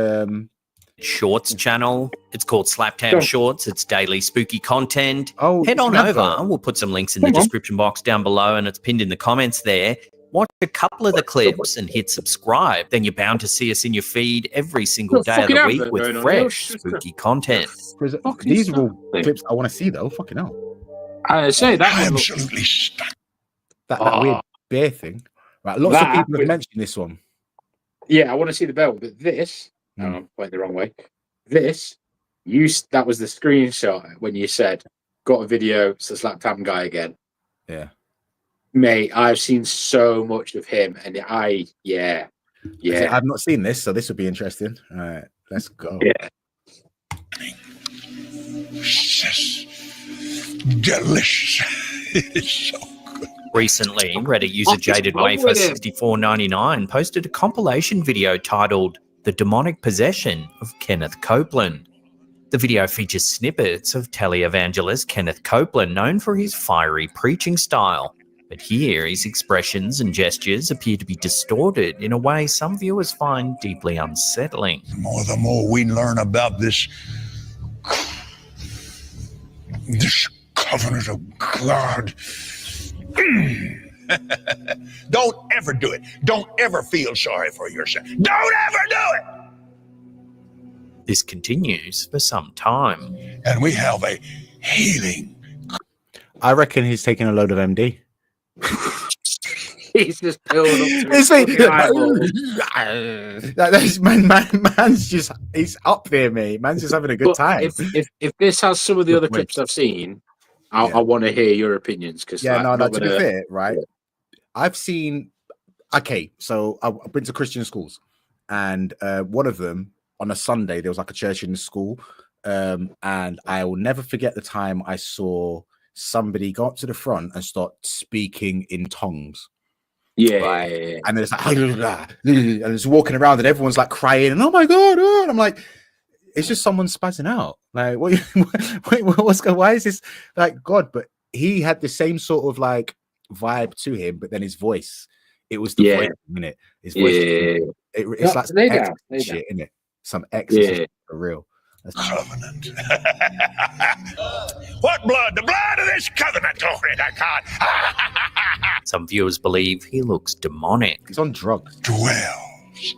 Shorts channel. It's called Slaptam Shorts. It's daily spooky content. Oh, Head on Snapchat. over. We'll put some links in the Come on. description box down below, and it's pinned in the comments there. Watch a couple of the clips and hit subscribe. Then you're bound to see us in your feed every single Got a day of the fucking week advert with going on. fresh, Yeah. spooky content. Fucking These are all something. clips I want to see though. Fucking hell. I say that one looks Absolutely stuck. That Oh. weird bear thing. Right, lots That of people have with- mentioned this one. Yeah, I want to see the bell, but this, Mm. no, I'm pointing the wrong way. This, that was the screenshot when you said, got a video, it's the Slap Tam guy again. Yeah. Mate, I've seen so much of him, and yeah. I've not seen this, so this would be interesting. All right, let's go. Yeah. Delicious. It's so good. Recently, Reddit user What is Jaded wrong Wafer with him? 6499 posted a compilation video titled The Demonic Possession of Kenneth Copeland. The video features snippets of televangelist Kenneth Copeland, known for his fiery preaching style. But here, his expressions and gestures appear to be distorted in a way some viewers find deeply unsettling. The more we learn about this covenant of God. Don't ever do it. Don't ever feel sorry for yourself. Don't ever do it. This continues for some time. And we have a healing. I reckon he's taking a load of MD. He's just building up to It's his like, eyeball. man's just, he's up there, mate. Man's just having a good But time. if this has some of the other Wait. clips I've seen, I want to hear your opinions. Because To be fair, right? I've seen. Okay, so I've been to Christian schools, and one of them on a Sunday there was like a church in the school, and I will never forget the time I saw somebody go up to the front and start speaking in tongues. Yeah. And it's like, and it's walking around, and everyone's like crying, and oh my god, and I'm like, it's just someone spazzing out. Like, what's going? Why is this like God? But he had the same sort of like vibe to him, but then his voice, it was the voice, innit? His voice, it's like some shit, innit? Some exorcism for real. Covenant. What blood? The blood of this covenant. Glory to God. Some viewers believe he looks demonic. He's on drugs. Dwells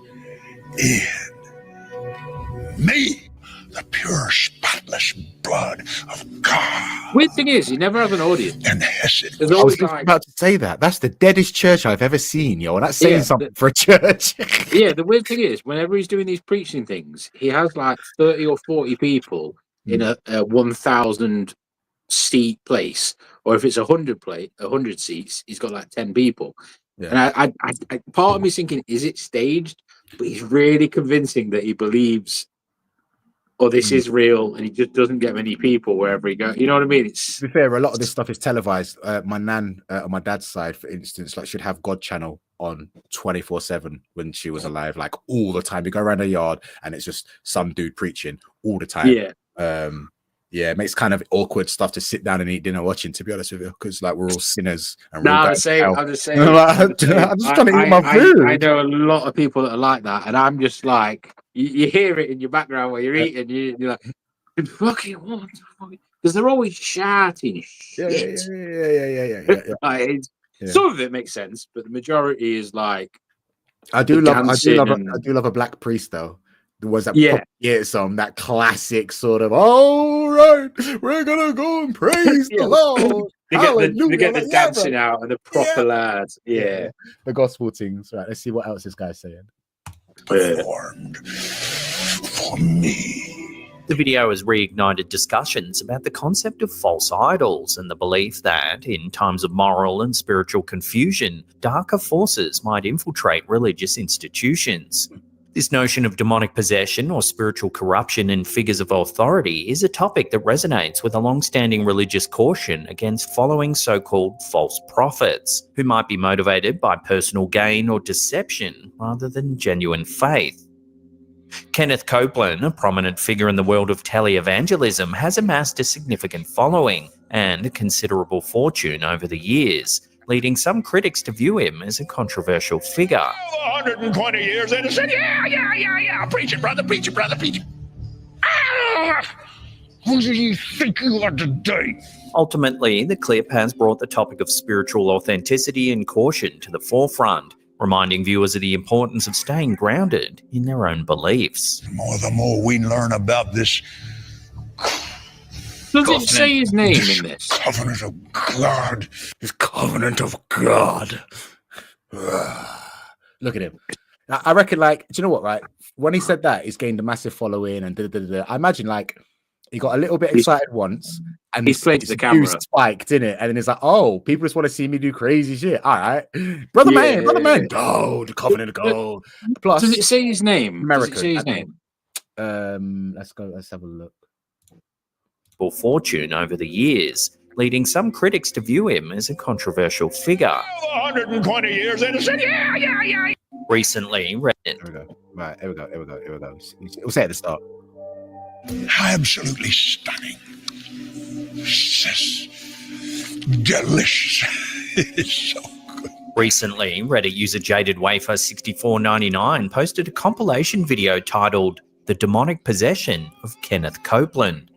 in me. The pure, spotless blood of God. Weird thing is, he never has an audience. And Hesed. There's I was always just like, about to say that. That's the deadest church I've ever seen, yo. And that's saying Yeah, something for a church. yeah, the weird thing is, whenever he's doing these preaching things, he has like 30 or 40 people in a 1,000 seat place, or if it's 100 seats, he's got like 10 people. Yeah. And I part of me thinking, is it staged? But he's really convincing that he believes, or this is real, and he just doesn't get many people wherever he goes. You know what I mean? It's To be fair, a lot of this stuff is televised. My nan on my dad's side, for instance, like should have God channel on 24/7 when she was alive, like all the time. You go around her yard and it's just some dude preaching all the time. yeah. It makes kind of awkward stuff to sit down and eat dinner watching, to be honest with you, because like we're all sinners. And we're all I'm going the same. to hell. I'm the same. I'm just trying to eat my food. I know a lot of people that are like that, and I'm just like, you hear it in your background while you're eating. You're like, fucking what? Because they're always shouting shit. Yeah. Like, some of it makes sense, but the majority is like, I do love a black priest though. There was that song, that classic sort of, all right, we're gonna go and praise the Lord. They get the dancing out and the proper lads. Yeah. The gospel things. Right, let's see what else this guy's saying. Performed for me. The video has reignited discussions about the concept of false idols and the belief that, in times of moral and spiritual confusion, darker forces might infiltrate religious institutions. This notion of demonic possession or spiritual corruption in figures of authority is a topic that resonates with a long-standing religious caution against following so-called false prophets, who might be motivated by personal gain or deception rather than genuine faith. Kenneth Copeland, a prominent figure in the world of televangelism, has amassed a significant following and a considerable fortune over the years, leading some critics to view him as a controversial figure. 120 years in, and said, yeah, preach it, brother, preach it. Who do you think you are today? Ultimately, the clip has brought the topic of spiritual authenticity and caution to the forefront, reminding viewers of the importance of staying grounded in their own beliefs. The more we learn about this Does it say his name in this? covenant of God. This covenant of God. Look at him. I reckon, like, do you know what, right? When he said that, he's gained a massive following and I imagine, like, he got a little bit excited once and he's played to the camera. Spiked, in it, and then it's like, oh, people just want to see me do crazy shit. All right, brother man, gold, covenant of gold. Plus, does it say his name? American. Does it say his name? Let's have a look. Fortune over the years, leading some critics to view him as a controversial figure. 120 years in, and said, yeah. Recently, Reddit. Here we go. Right, here we go. We'll say at the start. Absolutely stunning. Delicious. It is so good. Recently, Reddit user Jaded Wafer 6499 posted a compilation video titled "The Demonic Possession of Kenneth Copeland."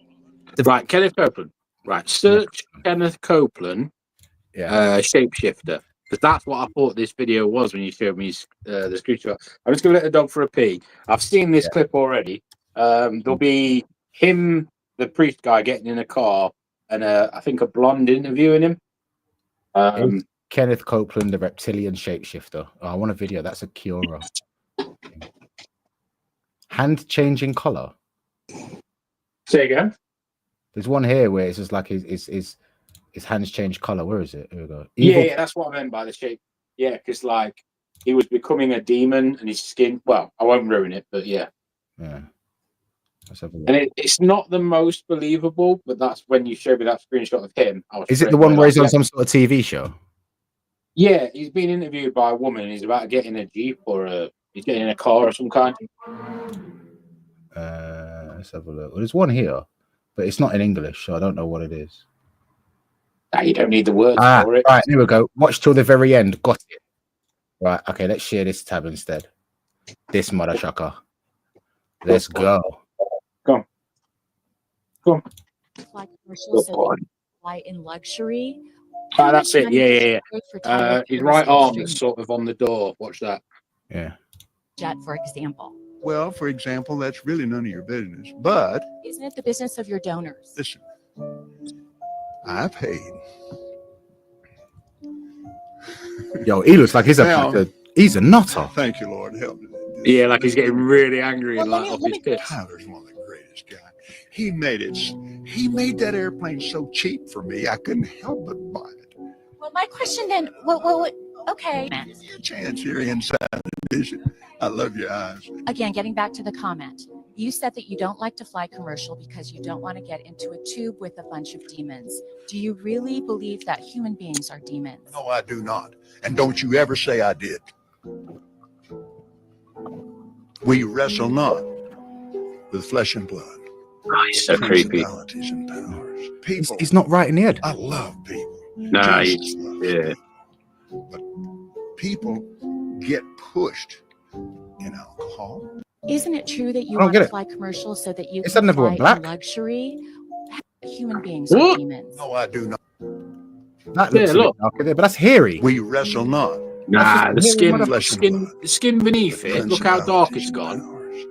Right, Kenneth Copeland. Right, search Kenneth Copeland, shapeshifter, because that's what I thought this video was when you showed me the screenshot. I'm just gonna let the dog for a pee. I've seen this clip already. There'll be him, the priest guy, getting in a car, and I think a blonde interviewing him. It's Kenneth Copeland, the reptilian shapeshifter. Oh, I want a video. That's a Cura. Hand changing color. Say again. There's one here where it's just like his hands change color. Where is it? Here we go. Yeah, that's what I meant by the shape. Yeah, because like he was becoming a demon, and his skin. Well, I won't ruin it, but yeah. Yeah. Let's have a look. And it's not the most believable, but that's when you showed me that screenshot of him. Is it the one where he's on some sort of TV show? Yeah, he's being interviewed by a woman. And he's about to get in a Jeep or he's getting in a car of some kind. Let's have a look. Well, there's one here, but it's not in English, so I don't know what it is. You don't need the words for it. Right, here we go. Watch till the very end. Got it. Right, okay, let's share this tab instead. This mother sucker. Let's go. Come on. Fly commercials so fly in luxury. That's it. Yeah. His right arm is sort of on the door. Watch that. Yeah. Jet, for example. Well, for example, that's really none of your business. But Isn't it the business of your donors? listen, I paid. Yo, he looks like he's a nutter. Thank you, Lord. Help me. Yeah, like he's getting really angry and like off his piss. Tyler's one of the greatest guys. He made that airplane so cheap for me, I couldn't help but buy it. Well, my question then, okay. Your chance here inside the vision. I love your eyes. Again, getting back to the comment. You said that you don't like to fly commercial because you don't want to get into a tube with a bunch of demons. Do you really believe that human beings are demons? No, I do not. And don't you ever say I did. We wrestle not with flesh and blood. Oh, he's so creepy. Principalities and powers. People. He's not right in the head. I love people. Nah, Jesus loves yeah. people. But people get pushed in alcohol. Isn't it true that you I don't want get to it. fly commercial so that you It can said never fly went black. in luxury? Human beings are What? demons. No, I do not. That looks a bit darker there, but that's hairy. We wrestle not. Nah, the Flesh and blood. skin beneath it. Look how dark it's gone.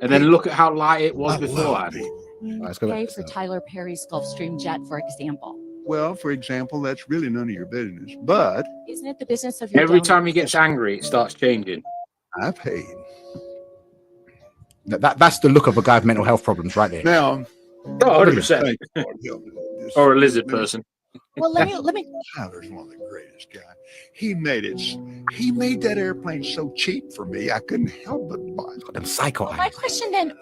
And then look at how light it was beforehand. Right, let's go back Okay, to for that. Tyler Perry's Gulfstream jet, for example. Well, for example, that's really none of your business. But Isn't it the business of your Every donors? time he gets angry, it starts changing. I paid. That's the look of a guy with mental health problems right there. Now, Oh, 100%. thank you, Lord, help me. This- Or a lizard person. Well, let me. Tyler's one of the greatest guys. He made that airplane so cheap for me, I couldn't help but buy it. Got them psycho My eyes. question then,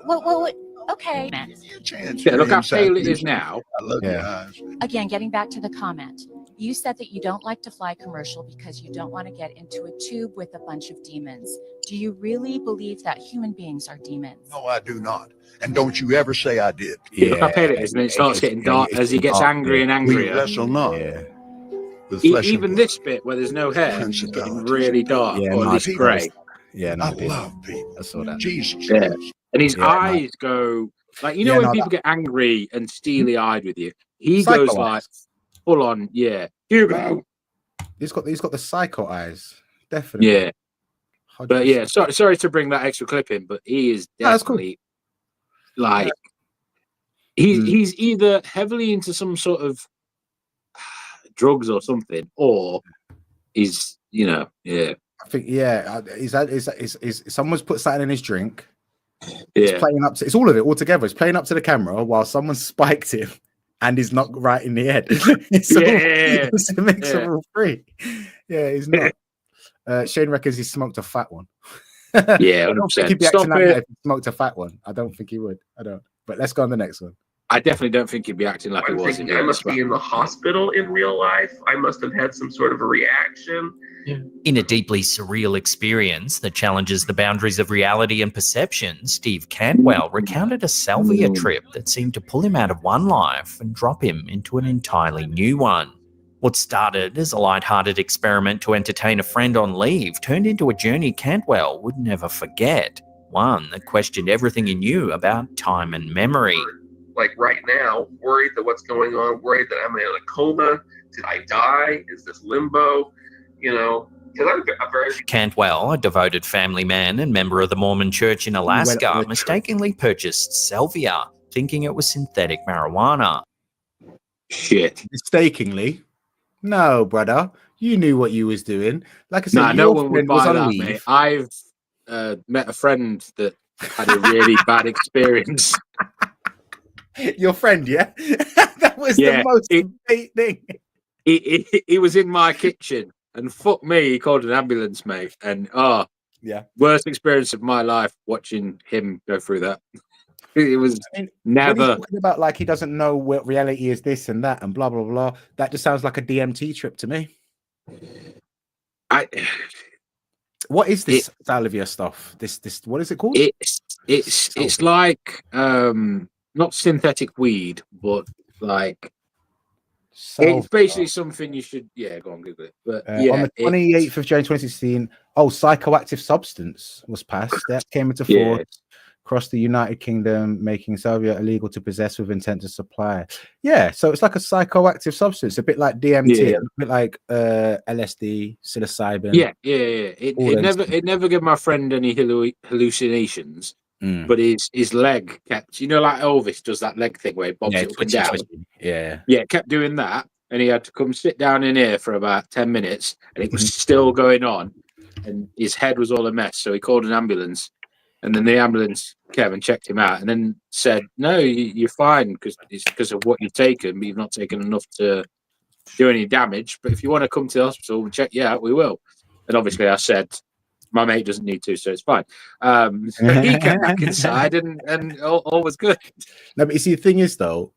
okay. Your chance Yeah, here look how inside pale it the is now. I love your Yeah. eyes. Again, getting back to the comment. You said that you don't like to fly commercial because you don't want to get into a tube with a bunch of demons. Do you really believe that human beings are demons? No, I do not. And don't you ever say I did. Look how pale it is, and it starts getting dark as he gets angry and We angrier. wrestle not Yeah. with flesh and Even blood. this bit where there's no hair, it's getting really dark, Yeah, or no, at least people- grey. Yeah, no, I I did. love people. I saw that. Jesus Yeah. Christ. And his Yeah, no. eyes go like Yeah, when no, people get angry and steely-eyed with you. He Psycho goes like eyes. full on, yeah. Hugo. He's got the psycho eyes. Definitely. Yeah. But yeah, sorry to bring that extra clip in, but he is No, that's cool. definitely like he's either heavily into some sort of drugs or something, or he's yeah. I think is someone's put something in his drink. Yeah. It's playing up to, it's all of it all together. It's playing up to the camera while someone spiked him and he's not right in the head. It's all- Yeah. it's a mix of Yeah. all three. Yeah, he's not. Shane reckons he smoked a fat one. Yeah, I don't think he'd 100%. be Stop acting like that it. if he smoked a fat one. I don't think he would. I don't. But let's go on the next one. I definitely don't think he'd be acting like he I'm was. thinking I must be in the hospital in real life. I must have had some sort of a reaction. In a deeply surreal experience that challenges the boundaries of reality and perception, Steve Cantwell recounted a salvia trip that seemed to pull him out of one life and drop him into an entirely new one. What started as a light-hearted experiment to entertain a friend on leave turned into a journey Cantwell would never forget. One that questioned everything he knew about time and memory. Like right now, worried that what's going on, worried that I'm in a coma. Did I die? Is this limbo? You know, because I'm very... Cantwell, a devoted family man and member of the Mormon Church in Alaska, mistakenly purchased salvia, thinking it was synthetic marijuana. Shit. Mistakenly? No, brother. You knew what you was doing. Like I said, Nah, no your one would friend was buy on that, leave. mate. I've met a friend that had a really bad experience. Your friend, yeah? That was the most bait thing. He was in my kitchen, and fuck me, he called an ambulance, mate. And worst experience of my life watching him go through that. It was never. When he's talking about like he doesn't know what reality is, this and that, and blah blah blah. That just sounds like a DMT trip to me. What is this salvia stuff? This what is it called? It's like not synthetic weed, but like it's basically something you should go on Google it. But on the 28th of January 2016, psychoactive substance was passed. That came into force across the United Kingdom, making salvia illegal to possess with intent to supply. Yeah, so it's like a psychoactive substance, a bit like DMT, a bit like LSD, psilocybin. It never gave my friend any hallucinations, but his leg kept, like Elvis does that leg thing where he bobs it up and down. It kept doing that, and he had to come sit down in here for about 10 minutes, and it was still going on, and his head was all a mess. So he called an ambulance. And then the ambulance came and checked him out, and then said, "No, you're fine because it's because of what you've taken, but you've not taken enough to do any damage. But if you want to come to the hospital and check you out, we will." And obviously, I said, "My mate doesn't need to, so it's fine." He came back inside, and all was good. No, but you see, the thing is though,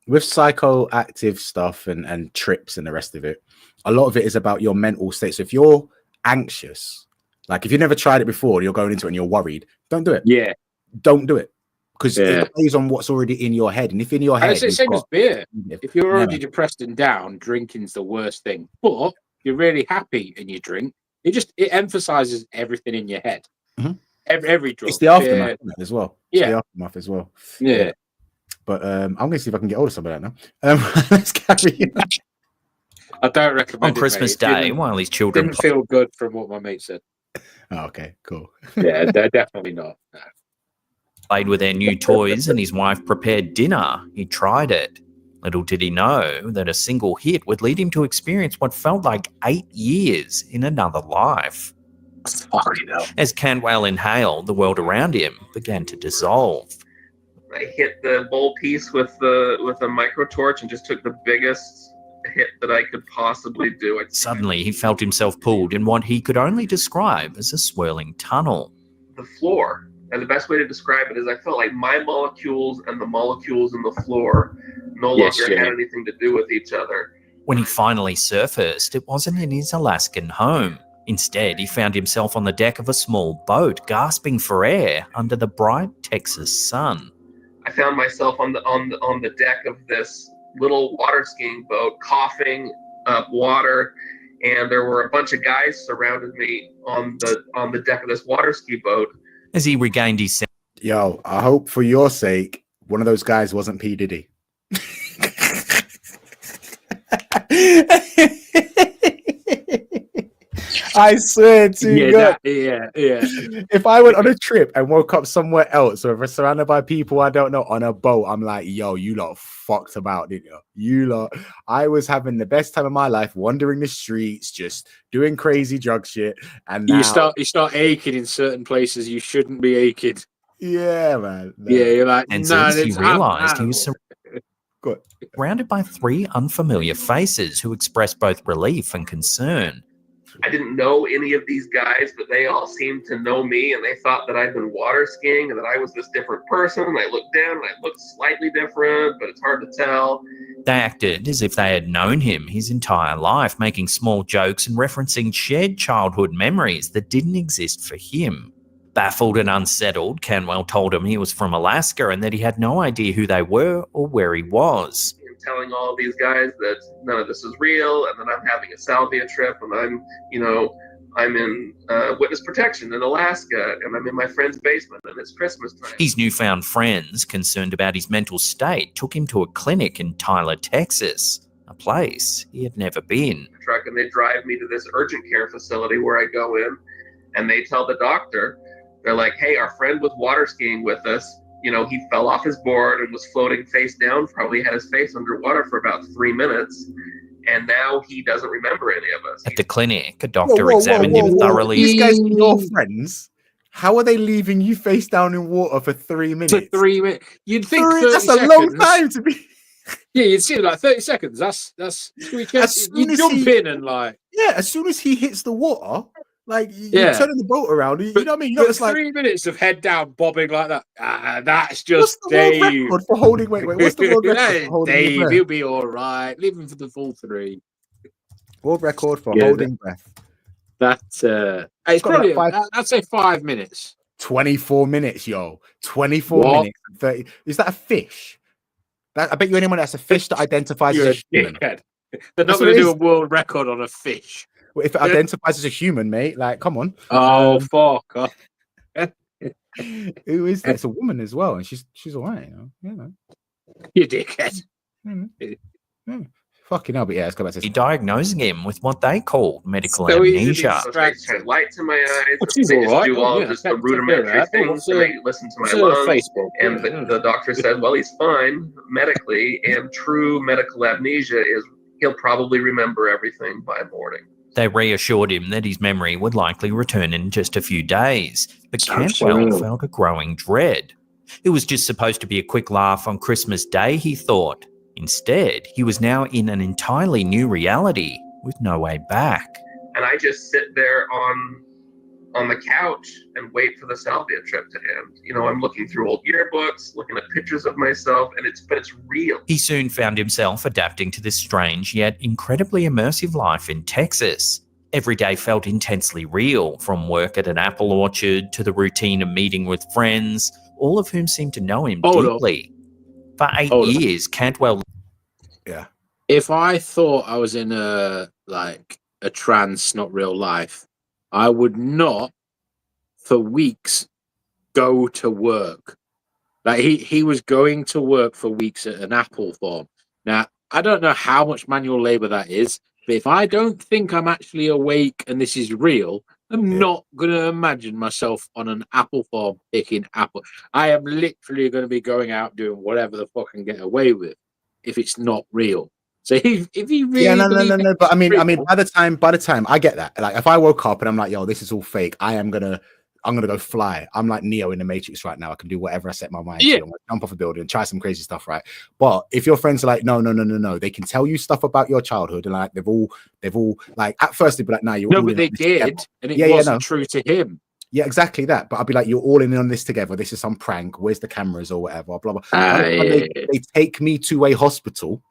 with psychoactive stuff and trips and the rest of it, a lot of it is about your mental state. So if you're anxious. Like if you've never tried it before, you're going into it and you're worried. Don't do it. Yeah, don't do it because it plays on what's already in your head. And if in your head, it's the same as beer. If you're already depressed and down, drinking's the worst thing. But if you're really happy and you drink, it emphasizes everything in your head. Every drug. It's the aftermath as well. It's the aftermath as well. Yeah. But I'm gonna see if I can get hold of some of that now. Let's carry on. I don't recommend on Christmas Day while his children didn't feel good from what my mate said. Oh, okay, cool. Yeah, they're definitely not. No. Played with their new toys and his wife prepared dinner. He tried it. Little did he know that a single hit would lead him to experience what felt like 8 years in another life. Fucking hell. As Cantwell inhaled, the world around him began to dissolve. I hit the bowl piece with a micro torch and just took the biggest hit that I could possibly do. Suddenly, he felt himself pulled in what he could only describe as a swirling tunnel. The floor, and the best way to describe it is I felt like my molecules and the molecules in the floor no longer had anything to do with each other. When he finally surfaced, it wasn't in his Alaskan home. Instead, he found himself on the deck of a small boat, gasping for air under the bright Texas sun. I found myself on the deck of this little water skiing boat, coughing up water, and there were a bunch of guys surrounded me on the deck of this water ski boat. As he regained his sense, yo, I hope for your sake one of those guys wasn't P. Diddy. I swear to God. If I went on a trip and woke up somewhere else, or if I'm surrounded by people I don't know on a boat, I'm like, yo, you lot fucked about, didn't you? You lot. I was having the best time of my life, wandering the streets, just doing crazy drug shit. And now, you start aching in certain places you shouldn't be aching. Yeah, man. No. Yeah, you're like, and since he realized he was surrounded by 3 unfamiliar faces who expressed both relief and concern. I didn't know any of these guys, but they all seemed to know me, and they thought that I'd been water skiing and that I was this different person. And I looked down and I looked slightly different, but it's hard to tell. They acted as if they had known him his entire life, making small jokes and referencing shared childhood memories that didn't exist for him. Baffled and unsettled, Cantwell told him he was from Alaska and that he had no idea who they were or where he was. The telling all of these guys that none of this is real, and that I'm having a salvia trip, and I'm in witness protection in Alaska, and I'm in my friend's basement, and it's Christmas time. His newfound friends, concerned about his mental state, took him to a clinic in Tyler, Texas, a place he had never been. Truck, and they drive me to this urgent care facility where I go in, and they tell the doctor, they're like, hey, our friend was water skiing with us. He fell off his board and was floating face down, probably had his face underwater for about 3 minutes, and now he doesn't remember any of us. At the clinic, a doctor examined him thoroughly. These guys are your friends. How are they leaving you face down in water for 3 minutes? For 3 minutes. You'd think 30 that's seconds. a long time to be. Yeah, you'd see like 30 seconds. That's you jump in and like. Yeah, as soon as he hits the water, like Yeah. you're turning the boat around. You know what I mean? But It's like 3 minutes of head down bobbing like that. That's just what's the world Dave. record for holding? Wait. What's the world record for holding your Dave, breath? he'll be all right. Leave him for the full 3. World record for Yeah, holding breath. It's got probably like I'd say 5 minutes. 24 minutes, yo. 24 What? minutes and 30. Is that a fish? I bet you anyone that's a fish that identifies You're as a a human. dickhead. They're That's not what going to it do is. a world record on a fish. Well, if it identifies as a human, mate, like, come on. Oh, fuck off. Who is that? It's a woman as well, and she's all right, you know. You dickhead. Fucking hell, but yeah, let's go back to this. Diagnosing him with what they called medical So easy to amnesia. So they shine lights in my eyes. Which is They just all right. do all Yeah, just the that's rudimentary fair, things what's to a- make listen to my It's a lungs. Facebook. And yeah. the doctor said, well, he's fine medically, and true medical amnesia is he'll probably remember everything by morning. They reassured him that his memory would likely return in just a few days, but Sounds Cantwell so. felt a growing dread. It was just supposed to be a quick laugh on Christmas Day, he thought. Instead, he was now in an entirely new reality with no way back. And I just sit there on the couch and wait for the salvia trip to end. I'm looking through old yearbooks, looking at pictures of myself, and it's real. He soon found himself adapting to this strange yet incredibly immersive life in Texas. Every day felt intensely real, from work at an apple orchard to the routine of meeting with friends, all of whom seemed to know him deeply. For 8 years, Cantwell... Yeah. If I thought I was in a trance, not real life, I would not, for weeks, go to work. Like he was going to work for weeks at an Apple farm. Now, I don't know how much manual labor that is, but if I don't think I'm actually awake and this is real, I'm not going to imagine myself on an apple farm picking apple. I am literally going to be going out doing whatever the fuck I can get away with if it's not real. So if you really no. But I mean, by the time I get that, like if I woke up and I'm like, yo, this is all fake, I'm gonna go fly. I'm like Neo in the Matrix right now. I can do whatever I set my mind to. I'm gonna jump off a building and try some crazy stuff, right? But if your friends are like, no, they can tell you stuff about your childhood, and like they've all like at first they'd be like, nah, you're no, all but in they on this did, together. and it wasn't true to him. Yeah, exactly that. But I'd be like, you're all in on this together. This is some prank. Where's the cameras or whatever? Blah blah. They take me to a hospital,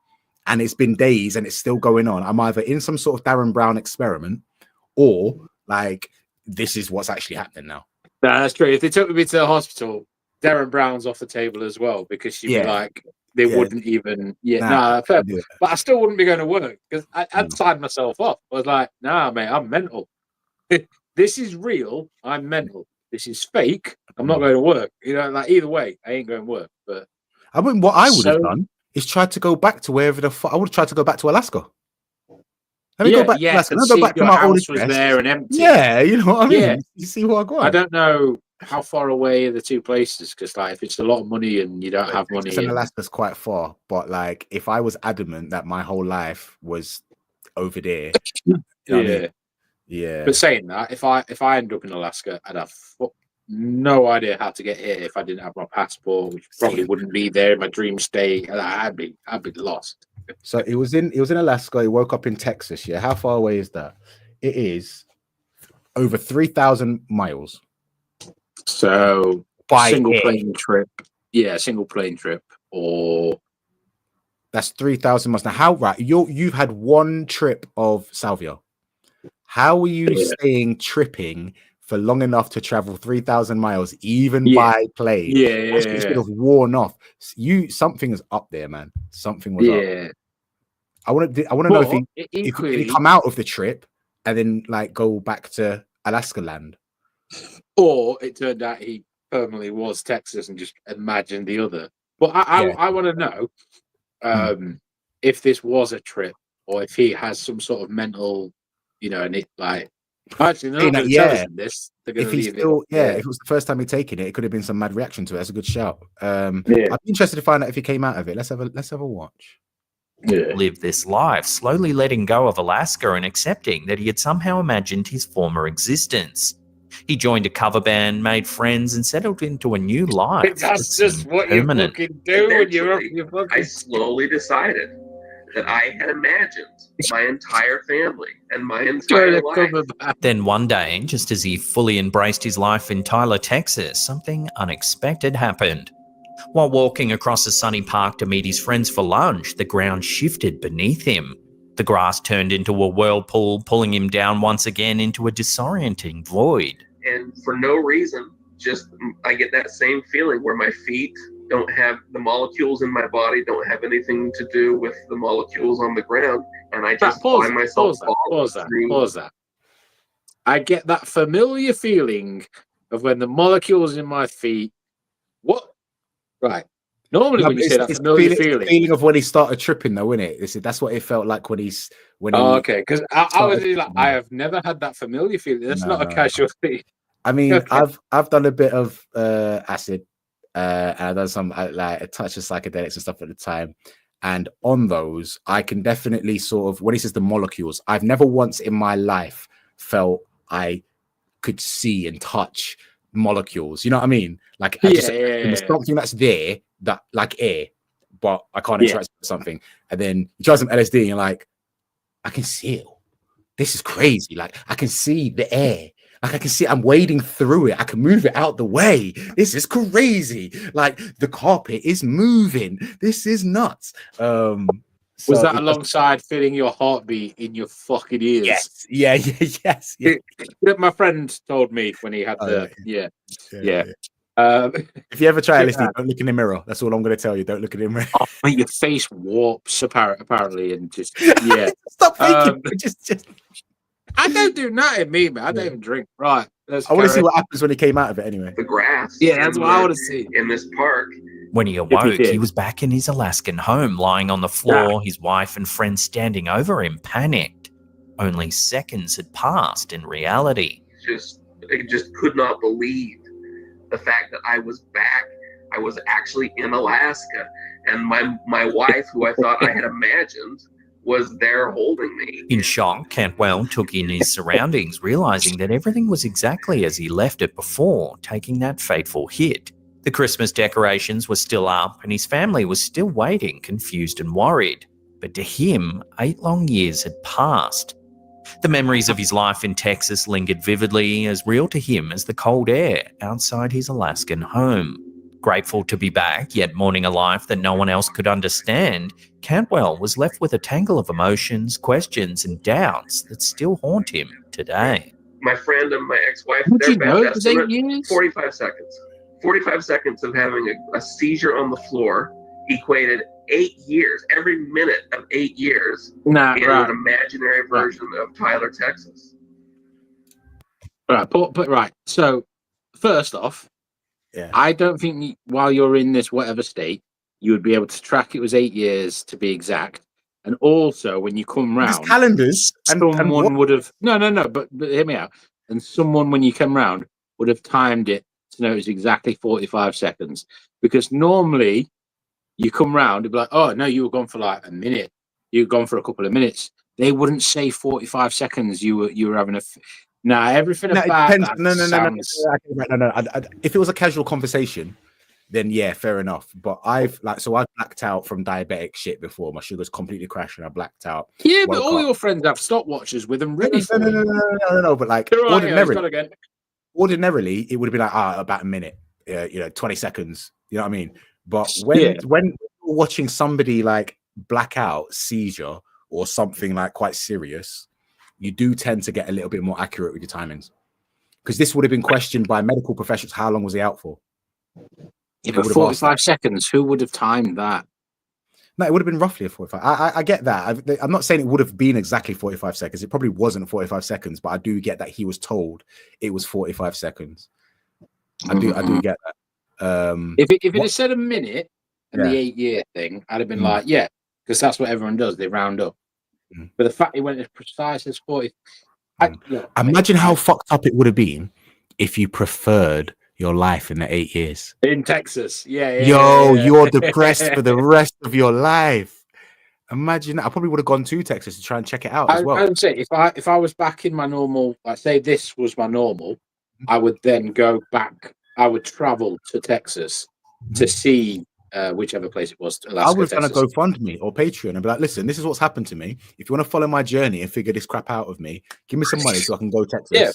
and it's been days, and it's still going on. I'm either in some sort of Darren Brown experiment, or like this is what's actually happening now. No, that's true. If they took me to the hospital, Darren Brown's off the table as well, because she'd be like, they wouldn't even. Fair. But I still wouldn't be going to work because I'd signed myself off. I was like, nah, mate, I'm mental. This is real. I'm mental. This is fake. I'm not going to work. Like either way, I ain't going to work. But I mean, what I would have done is tried to go back to wherever the fuck I would have tried to go back to Alaska. Let me go back to Alaska. Let me go back to my old address. There and empty. Yeah, you know what I mean. Yeah. You see what I got. I don't know how far away are the two places, because like if it's a lot of money and you don't have money, Alaska's quite far. But like, if I was adamant that my whole life was over there, yeah. But saying that, if I end up in Alaska, I'd have no idea how to get here if I didn't have my passport, which probably wouldn't be there in my dream state. I'd be lost. So it was in Alaska. He woke up in Texas. Yeah, how far away is that? It is over 3,000 miles. So by single plane trip. Yeah, single plane trip, or that's 3,000 miles. Now, how you've had one trip of salvia. How are you staying tripping for long enough to travel 3,000 miles, even Yeah. by plane. Yeah, That shit should have worn off. Something is up there, man. Something was up. yeah. I want to know if But he equally, come out of the trip and then like go back to Alaska land. or it turned out he permanently was Texas and just imagined the other. But I want to know if this was a trip or if he has some sort of mental, and it like actually they're not going to tell us this. They're going If to he's leave still, it. if it was the first time he'd taken it, it could have been some mad reaction to it. That's a good shout. Yeah. I'd be interested to find out if he came out of it. Let's have a watch. Live this life, slowly letting go of Alaska and accepting that he had somehow imagined his former existence. He joined a cover band, made friends, and settled into a new life. That's just what permanent. you fucking do when you're up your fucking... I slowly decided that I had imagined my entire family and my entire life. Then one day, just as he fully embraced his life in Tyler, Texas, something unexpected happened. While walking across a sunny park to meet his friends for lunch, the ground shifted beneath him. The grass turned into a whirlpool, pulling him down once again into a disorienting void. And for no reason, just I get that same feeling where my feet don't have the molecules in my body, don't have anything to do with the molecules on the ground, and I just find myself pause that. I get that familiar feeling of when the molecules in my feet. What? Right. Normally, when you say that familiar feeling of when he started tripping, though, isn't it? That's what it felt like when he's okay. Because I was really like, I have never had that familiar feeling. That's not a casual thing. I mean, okay. I've done a bit of acid, and I've done some like a touch of psychedelics and stuff at the time. And on those, I can definitely sort of, when he says the molecules, I've never once in my life felt I could see and touch molecules. You know what I mean? Like there's something that's there that like air, but I can't interact with something. And then you try some LSD and you're like, I can see it. This is crazy. Like I can see the air. Like I can see I'm wading through it. I can move it out the way. This is crazy. Like the carpet is moving. This is nuts. Was that alongside feeling your heartbeat in your fucking ears? Yes. Yes. My friend told me when he had if you ever try LSD, don't look in the mirror. That's all I'm going to tell you. Don't look in the mirror. Your face warps apparently, and just Stop thinking. Just. I don't do nothing, me, man. I don't even drink. Right. I want to see what happens when he came out of it anyway. The grass. Yeah, that's what I want to see. In this park. When he awoke, he was back in his Alaskan home, lying on the floor, his wife and friends standing over him, panicked. Only seconds had passed in reality. I just could not believe the fact that I was back. I was actually in Alaska, and my wife, who I thought I had imagined, was there holding me. In shock, Cantwell took in his surroundings, realizing that everything was exactly as he left it before taking that fateful hit. The Christmas decorations were still up, and his family was still waiting, confused and worried. But to him, 8 long years had passed. The memories of his life in Texas lingered vividly, as real to him as the cold air outside his Alaskan home. Grateful to be back, yet mourning a life that no one else could understand, Cantwell was left with a tangle of emotions, questions, and doubts that still haunt him today. My friend and my ex-wife, their best estimate, 45 seconds. 45 seconds of having a seizure on the floor equated 8 years, every minute of 8 years, in an imaginary version of Tyler, Texas. Right. So, first off, I don't think while you're in this whatever state, you would be able to track it was 8 years to be exact. And also, when you come round, there's calendars. Someone would have but hear me out. And someone, when you come round, would have timed it to know it was exactly 45 seconds. Because normally, you come round, it'd be like, oh no, you were gone for like a minute. You were gone for a couple of minutes. They wouldn't say 45 seconds. You were having everything about depends. that. No. If it was a casual conversation, then yeah, fair enough. But I've blacked out from diabetic shit before. My sugar's completely crashed and I blacked out. Yeah, but all your friends have stopwatches with them ready for you. No. But like ordinarily, it would have been like about a minute, 20 seconds. You know what I mean? But when you're watching somebody like black out, seizure, or something like quite serious, you do tend to get a little bit more accurate with your timings. because this would have been questioned by medical professionals. How long was he out for? Yeah, They but would have asked 45 that. seconds. Who would have timed that? No, it would have been roughly a 45. I get that. I'm not saying it would have been exactly 45 seconds. It probably wasn't 45 seconds, but I do get that he was told it was 45 seconds. I do get that. If it had said a minute and Yeah. the 8-year thing, I'd have been Mm. like, yeah, because that's what everyone does. They round up. Mm. But the fact he went as precise as 40. Look, Imagine how fucked up it would have been if you preferred your life in the 8 years. in Texas. Yeah. You're depressed for the rest of your life. Imagine that. I probably would have gone to Texas to try and check it out as well. I would say if I was back in my normal, like say this was my normal, I would then go back. I would travel to Texas to see whichever place it was. Alaska, I would have done a Texas. GoFundMe or Patreon and be like, listen, this is what's happened to me. If you want to follow my journey and figure this crap out of me, give me some money so I can go to Texas. Yeah.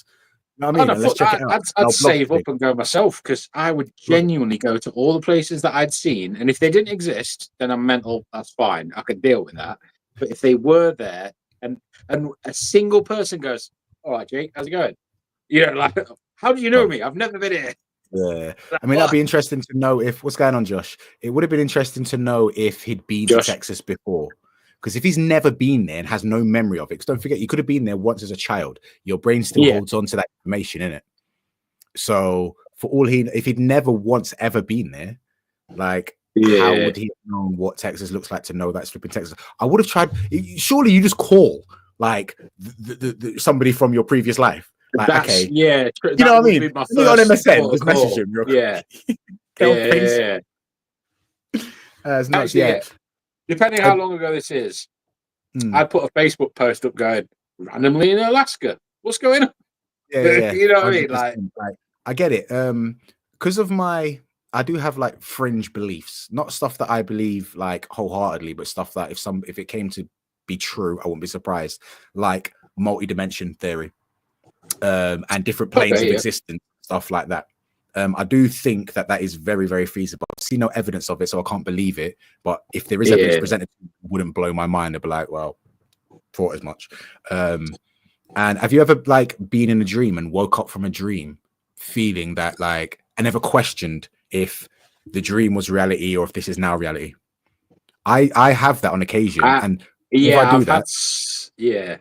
You know what I mean? And let's check it out. I'd save up and go myself because I would genuinely go to all the places that I'd seen. And if they didn't exist, then I'm mental. That's fine. I could deal with that. But if they were there and a single person goes, all right, Jake, how's it going? You know, like, how do you know me? I've never been here. Yeah. I mean, that'd be interesting to know if what's going on, Josh. It would have been interesting to know if he'd been to Texas before. Because if he's never been there and has no memory of it, because don't forget, you could have been there once as a child. Your brain still holds on to that information, innit? So for all if he'd never once ever been there, like, how would he have known what Texas looks like to know that's flipping Texas? I would have tried. Surely you just call like somebody from your previous life. Like, okay, yeah, you know what I mean? You on MSN, just message him. Yeah. It's nuts, yeah. Depending how long ago this is, I'd put a Facebook post up going randomly in Alaska. What's going on? Yeah. You know what I mean? Like, I get it. Because of I do have like fringe beliefs, not stuff that I believe like wholeheartedly, but stuff that if it came to be true, I wouldn't be surprised. Like multi-dimension theory, and different planes of existence, stuff like that. I do think that is very, very feasible. I see no evidence of it, so I can't believe it. But if there is evidence presented, it wouldn't blow my mind. I'd be like, well, thought as much. And have you ever like been in a dream and woke up from a dream feeling that like I never questioned if the dream was reality or if this is now reality? I have that on occasion, and if I do that, the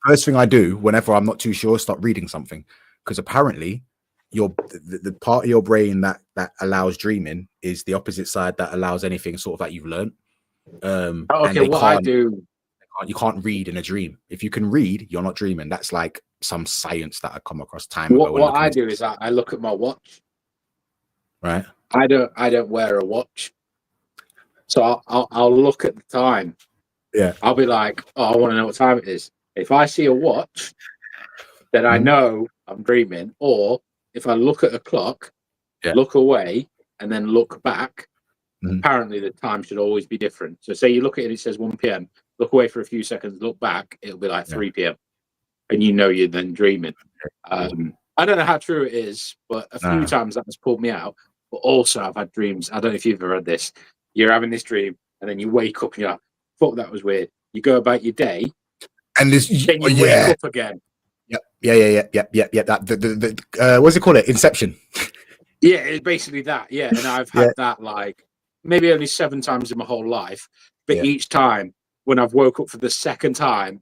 first thing I do whenever I'm not too sure, start reading something, because apparently the part of your brain that allows dreaming is the opposite side that allows anything sort of that you've learned. You can't read in a dream. If you can read, you're not dreaming. That's like some science that I come across time ago. What I do is I look at my watch. Right. I don't wear a watch, so I'll look at the time. Yeah. I'll be like, oh, I want to know what time it is. If I see a watch, then I know I'm dreaming. Or if I look at a clock, look away, and then look back, apparently the time should always be different. So say you look at it, it says 1 p.m. Look away for a few seconds, look back, it'll be like 3 p.m. And you know you're then dreaming. I don't know how true it is, but a few times that has pulled me out. But also I've had dreams. I don't know if you've ever had this. You're having this dream, and then you wake up and you're like, fuck, that was weird. You go about your day, and then you wake up again. Yep. That what's it called? Inception. Yeah, it's basically that. Yeah, and I've had that like maybe only 7 times in my whole life, but each time when I've woke up for the second time,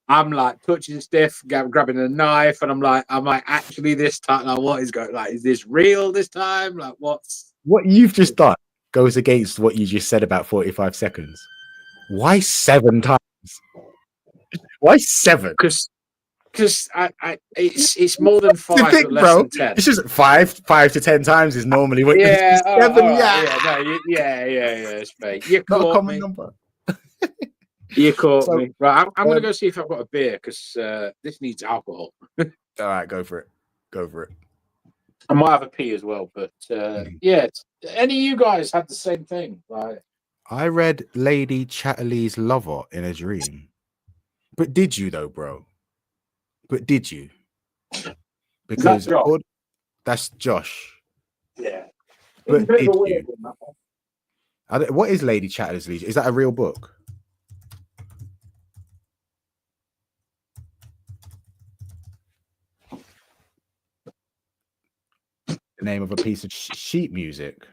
I'm like touching stiff, grabbing a knife, and I'm like, actually this time? Like, what is going? Like, is this real this time? Like, what you've just done goes against what you just said about 45 seconds. Why 7 times? Why 7? Because it's more than 5, but less than 10. It's just 5 to 10 times is normally what. Yeah, 7. It's fake. You not a caught common me. number. You caught me. Right, I'm gonna go see if I've got a beer because this needs alcohol. All right, go for it. I might have a pee as well, but yeah. Any of you guys had the same thing? Like, I read Lady Chatterley's Lover in a dream. But did you though, bro? But did you? Because that's Josh. Yeah. But did you? What is Lady Chatterley's Leisure? Is that a real book? name of a piece of sheet music.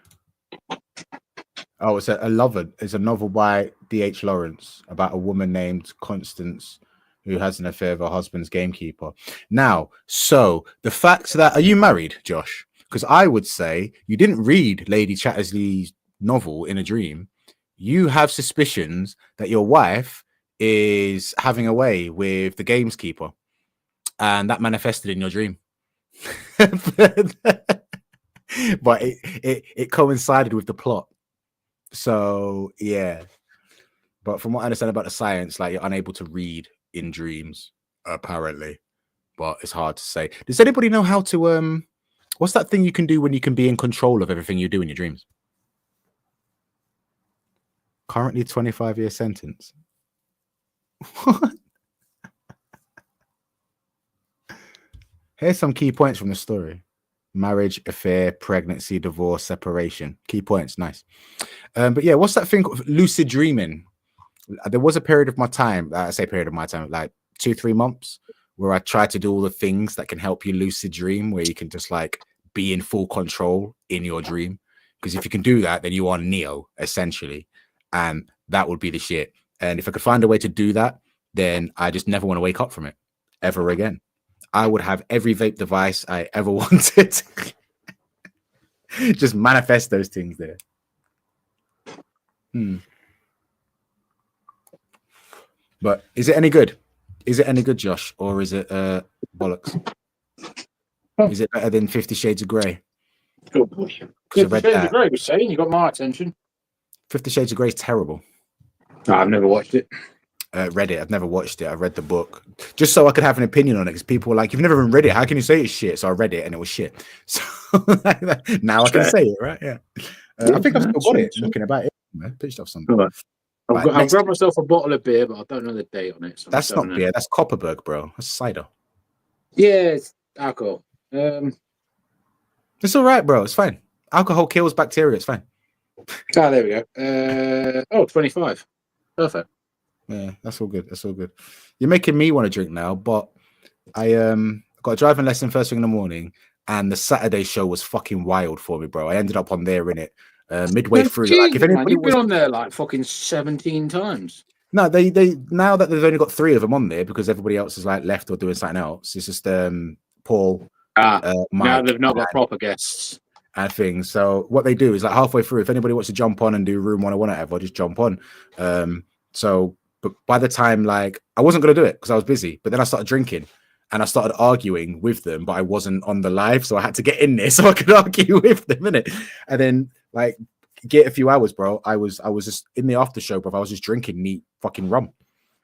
Oh, it's a lover. It's a novel by D.H. Lawrence about a woman named Constance who has an affair with her husband's gamekeeper. Now, so the fact that, are you married, Josh? Because I would say you didn't read Lady Chatterley's novel in a dream. You have suspicions that your wife is having a way with the gamekeeper, and that manifested in your dream. But it coincided with the plot. So yeah, but from what I understand about the science, like you're unable to read in dreams, apparently. But it's hard to say. Does anybody know how to what's that thing you can do when you can be in control of everything you do in your dreams? Currently 25-year sentence. What? Here's some key points from the story. Marriage, affair, pregnancy, divorce, separation. Key points. Nice. But yeah, what's that thing called? Lucid dreaming. There was a period of my time, I say period of my time, like 2-3 months, where I tried to do all the things that can help you lucid dream, where you can just like be in full control in your dream. Because if you can do that, then you are Neo, essentially. And that would be the shit. And if I could find a way to do that, then I just never want to wake up from it ever again. I would have every vape device I ever wanted. Just manifest those things there. But is it any good? Is it any good, Josh? Or is it bollocks? Is it better than 50 Shades of Grey? Good boy. 50 Shades of Grey was saying, you got my attention. 50 Shades of Grey is terrible. No, I've never watched it. Read it. I've never watched it. I read the book just so I could have an opinion on it, because people were like, you've never even read it, how can you say it's shit? So I read it and it was shit. So now I can say it, right? Yeah. I think I've still got it. Looking about it, man. Pitched off something. Right. I've grabbed myself a bottle of beer, but I don't know the date on it. So that's not beer. That's Copperberg, bro. That's cider. Yeah, it's alcohol. It's all right, bro. It's fine. Alcohol kills bacteria. It's fine. Ah, there we go. 25. Perfect. Yeah, that's all good. That's all good. You're making me want to drink now, but I got a driving lesson first thing in the morning, and the Saturday show was fucking wild for me, bro. I ended up on there in it midway through. Geez, like, if anybody you've been on there like fucking 17 times. No, they now that they've only got 3 of them on there because everybody else is like left or doing something else. It's just Paul. Mike, now they've not got proper guests and things. So what they do is like halfway through, if anybody wants to jump on and do room 101 or whatever, just jump on. But by the time, like, I wasn't going to do it because I was busy, but then I started drinking and I started arguing with them, but I wasn't on the live. So I had to get in there so I could argue with them, innit? And then, like, get a few hours, bro. I was just in the after show, bro. I was just drinking neat fucking rum.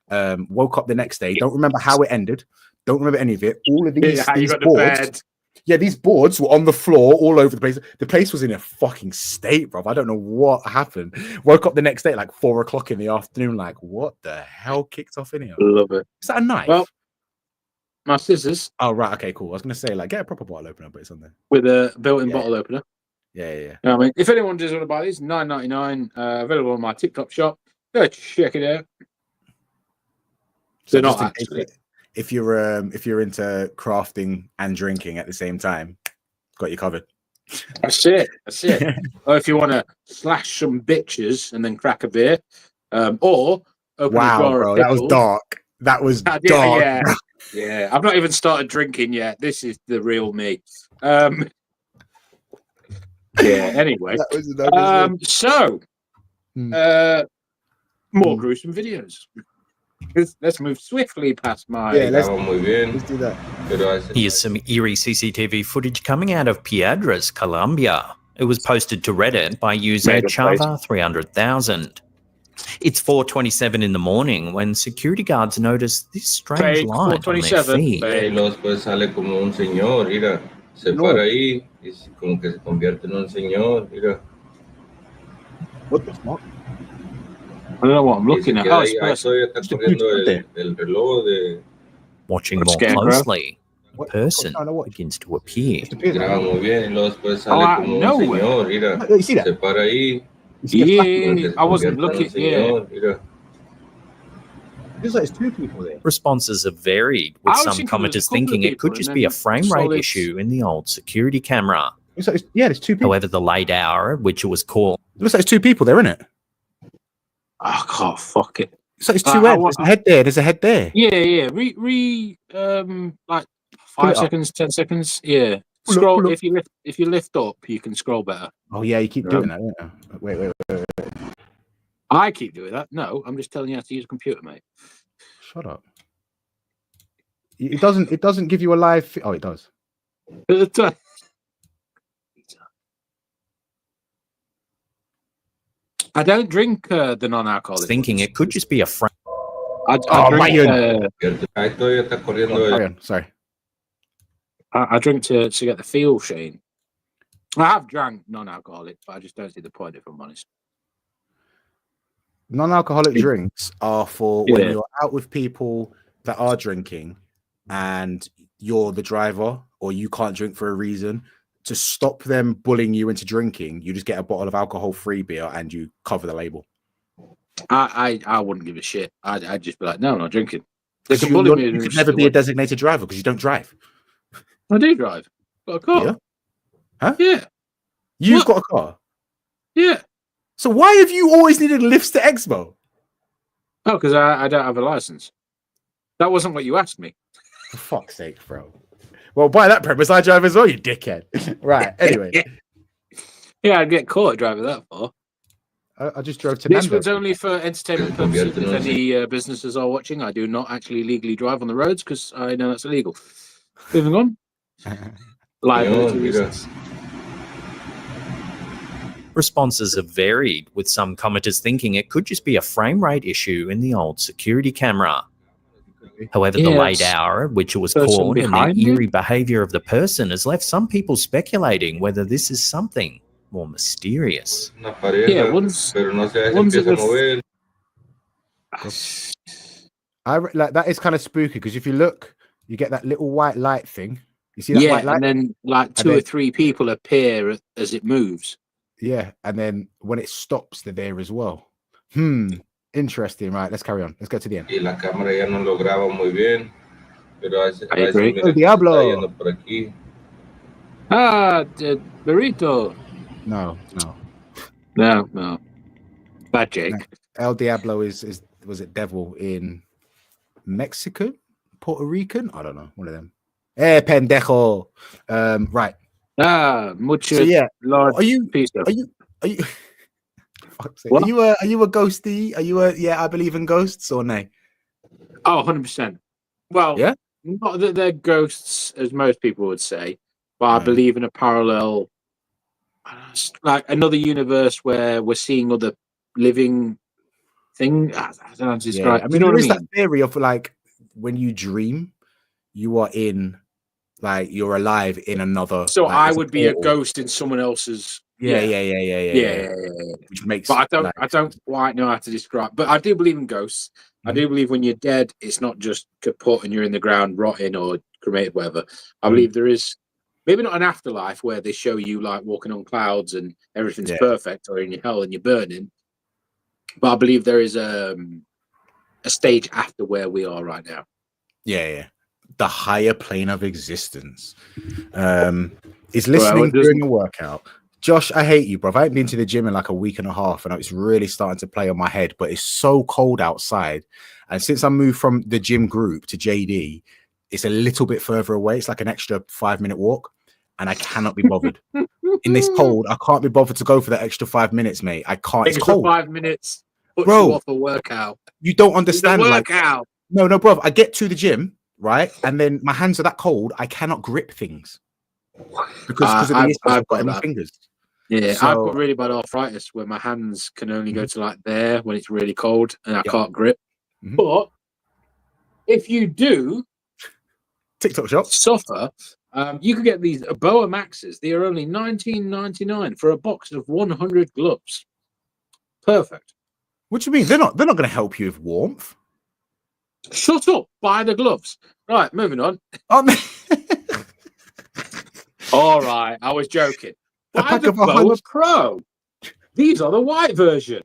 Woke up the next day. Don't remember how it ended. Don't remember any of it. All of these boards. Yeah, these boards were on the floor all over the place. The place was in a fucking state, bro. I don't know what happened. Woke up the next day at like 4 o'clock in the afternoon, like, what the hell kicked off in here? Love it. Is that a knife? Well, my scissors. Oh, right. Okay, cool. I was going to say, like, get a proper bottle opener, but it's on there. With a built-in bottle opener. Yeah. You know what I mean, if anyone does want to buy these, $9.99, available on my TikTok shop. Go check it out. So they're not actually. If you're into crafting and drinking at the same time, got you covered. That's it. Or if you want to slash some bitches and then crack a beer, or open a jar bro, of that was dark. That was dark. Yeah. I've not even started drinking yet. This is the real me. Anyway. More gruesome videos. Let's move swiftly past my. Yeah, let's do that. Here's some eerie CCTV footage coming out of Piedras, Colombia. It was posted to Reddit by user Chava300,000. It's 4:27 in the morning when security guards notice this strange light on their feet. Después sale como un señor, mira, se para ahí y como que se convierte en un señor, mira. What the fuck? I don't know what I'm looking at. Watching more closely, a person begins to appear. You see that? Yeah, I wasn't looking. Yeah. There's like 2 people there. Responses have varied, with some commenters thinking it could just be a frame rate issue in the old security camera. There's two people. However, the late hour at which it was called. It looks like there's two people there, isn't it? Oh, God, fuck it. So it's two heads. There's a head there. There's a head there. Yeah. Like 5 seconds, 10 seconds. Yeah. Scroll. If you lift up, you can scroll better. Oh yeah, you keep doing that. Yeah. Wait. I keep doing that. No, I'm just telling you how to use a computer, mate. Shut up. It doesn't give you a live. Oh, it does. I don't drink the non-alcoholic. Thinking it could just be a friend. I drink. Sorry. I drink to get the feel, Shane. I have drank non-alcoholic, but I just don't see the point, if I'm honest. Non-alcoholic drinks are for when you're out with people that are drinking and you're the driver or you can't drink for a reason. To stop them bullying you into drinking, you just get a bottle of alcohol-free beer and you cover the label. I wouldn't give a shit. I'd just be like, no, I'm not drinking. They can You bully me. could never be a designated driver because you don't drive. I do drive. Got a car. Yeah. Huh? Yeah. You've got a car? Yeah. So why have you always needed lifts to Expo? Oh, because I don't have a license. That wasn't what you asked me. For fuck's sake, bro. Well, by that premise, I drive as well, you dickhead. Right, anyway. Yeah, I'd get caught driving that far. I just drove to This Nando. was only for entertainment purposes. If any businesses are watching, I do not actually legally drive on the roads because I know that's illegal. Moving on. Liability reasons. Responses have varied, with some commenters thinking it could just be a frame rate issue in the old security camera. However, the late hour at which it was caught and the eerie behavior of the person has left some people speculating whether this is something more mysterious. Yeah, one's like that is kind of spooky because if you look, you get that little white light thing. You see that white light? And then like two or three people appear as it moves. Yeah, and then when it stops, they're there as well. Interesting. Right, let's carry on. Let's go to the end. Y la cámara ya no lo graba muy bien, pero a veces El diablo. por aquí. Ah, burrito. No. Bad Jake. El Diablo is was it devil in Mexico, Puerto Rican? I don't know. One of them. Pendejo. Right. Mucho. So yeah, Lord, are you? pizza. Are you? Are you a ghosty? Are you a I believe in ghosts or nay? Oh, 100%. Well, yeah, not that they're ghosts as most people would say, but I believe in a parallel, like another universe where we're seeing other living thing. I don't know how to describe. I mean, there is that theory of like when you dream, you are in, like you're alive in another. So like, I would be a ghost in someone else's. Yeah. Which makes. But I don't quite know how to describe. But I do believe in ghosts. I do believe when you're dead, it's not just kaput and you're in the ground rotting or cremated, whatever. I believe there is maybe not an afterlife where they show you like walking on clouds and everything's perfect, or in your hell and you're burning. But I believe there is a stage after where we are right now. Yeah. The higher plane of existence is listening during the workout. Josh, I hate you, bro. I haven't been to the gym in like a week and a half, and it's really starting to play on my head. But it's so cold outside, and since I moved from the gym group to JD, it's a little bit further away. It's like an extra 5-minute walk, and I cannot be bothered in this cold. I can't be bothered to go for that extra 5 minutes, mate. I can't. It's cold. 5 minutes, bro. You off a workout. You don't understand. Workout. Like, no, bro. I get to the gym, right, and then my hands are that cold. I cannot grip things because of the issues I've got in my fingers. Yeah, so, I've got really bad arthritis where my hands can only go to like there when it's really cold and I can't grip. But if you do TikTok shop suffer, you can get these Boa Maxes. They are only $19.99 for a box of 100 gloves. Perfect. What do you mean? They're not going to help you with warmth. Shut up! Buy the gloves. Right, moving on. All right, I was joking. Buy the Boa Pro. These are the white version.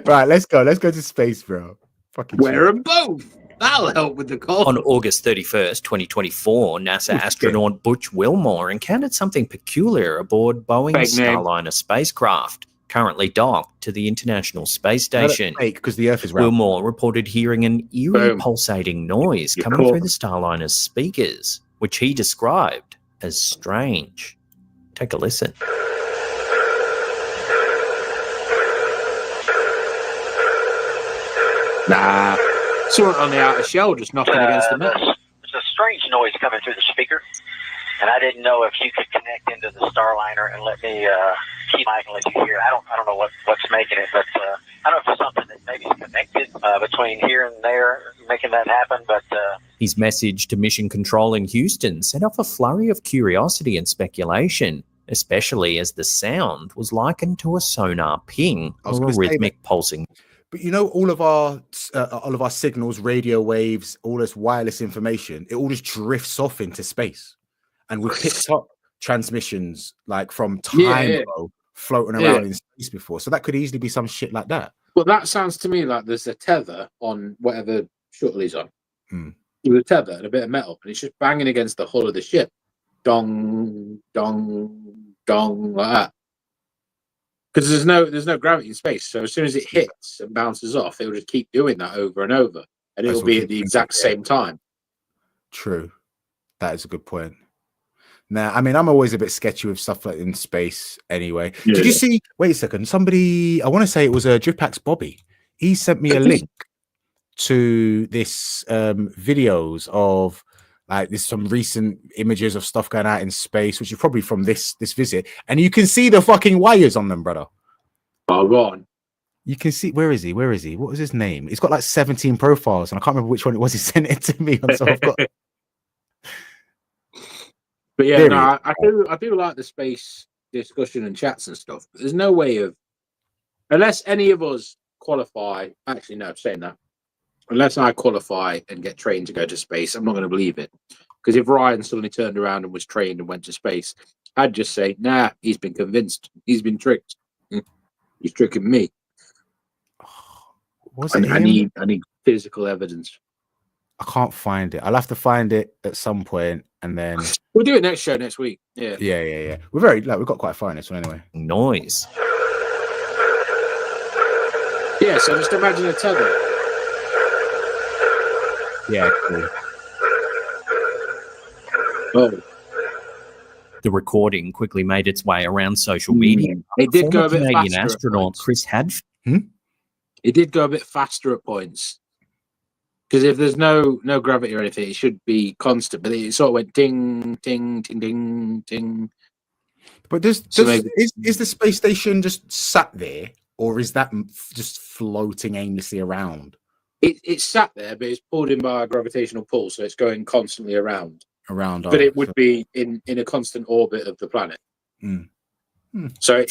Right, let's go. Let's go to space, bro. Fucking wear them both. That'll help with the cold. On August 31st, 2024, NASA astronaut Butch Wilmore encountered something peculiar aboard Boeing's Fake name. Starliner spacecraft, currently docked to the International Space Station. Because the Earth is round. Wilmore reported hearing an eerie Boom. pulsating noise You're coming caught. through the Starliner's speakers, which he described as strange. Take a listen. Nah. Saw it on the outer shell just knocking against the metal. There's a strange noise coming through the speaker, and I didn't know if you could connect into the Starliner and let me keep mic and let you hear. I don't know what's making it, but I don't know if it's something that maybe is connected between here and there, making that happen. But His message to Mission Control in Houston set off a flurry of curiosity and speculation, especially as the sound was likened to a sonar ping I was or a gonna say rhythmic pulsing. But you know, all of our signals, radio waves, all this wireless information, it all just drifts off into space, and we've picked up transmissions like from time ago floating around in space before. So that could easily be some shit like that. Well, that sounds to me like there's a tether on whatever shuttle he's on. Hmm. With a tether and a bit of metal, and it's just banging against the hull of the ship. Dong, dong, dong, like that. Because there's no gravity in space, so as soon as it hits and bounces off, it'll just keep doing that over and over, and it'll be at the exact same time. True, that is a good point. Now, I mean, I'm always a bit sketchy with stuff like in space. Anyway, did you see? Wait a second. Somebody, I want to say it was a Dripax Bobby. He sent me a link to this videos of like there's some recent images of stuff going out in space, which is probably from this visit, and you can see the fucking wires on them, brother. Oh, go on. You can see, where is he? What was his name? He's got like 17 profiles, and I can't remember which one it was. He sent it to me, so I've got. But yeah, no, I do like the space discussion and chats and stuff. But there's no way of, unless any of us qualify. Actually, no, saying that. Unless I qualify and get trained to go to space, I'm not going to believe it. Because if Ryan suddenly turned around and was trained and went to space, I'd just say, nah, he's been convinced. He's been tricked. He's tricking me. I need physical evidence. I can't find it. I'll have to find it at some point, and then we'll do it next show next week. Yeah. We've got quite far in this one anyway. Noise. Yeah, so just imagine a tether. Yeah, cool. Oh. The recording quickly made its way around social media. It did go a bit Canadian faster astronaut Chris Hadfield. It did go a bit faster at points. Because if there's no gravity or anything, it should be constant. But it sort of went ding, ding, ding, ding, ding. But is the space station just sat there, or is that just floating aimlessly around? It's sat there, but it's pulled in by a gravitational pull, so it's going constantly around. But it would be in a constant orbit of the planet. So it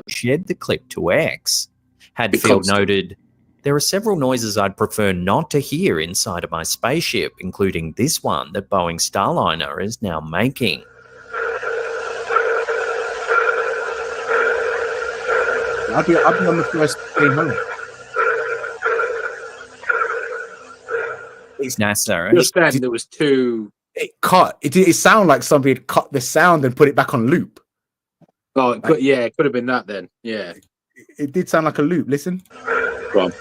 shared the clip to X. Hadfield noted, "There are several noises I'd prefer not to hear inside of my spaceship, including this one that Boeing Starliner is now making." I'll be on the first plane home. It's NASA. Just then there was two. It sounded like somebody had cut the sound and put it back on loop. Oh, it could have been that then. Yeah. It did sound like a loop. Listen. Go on.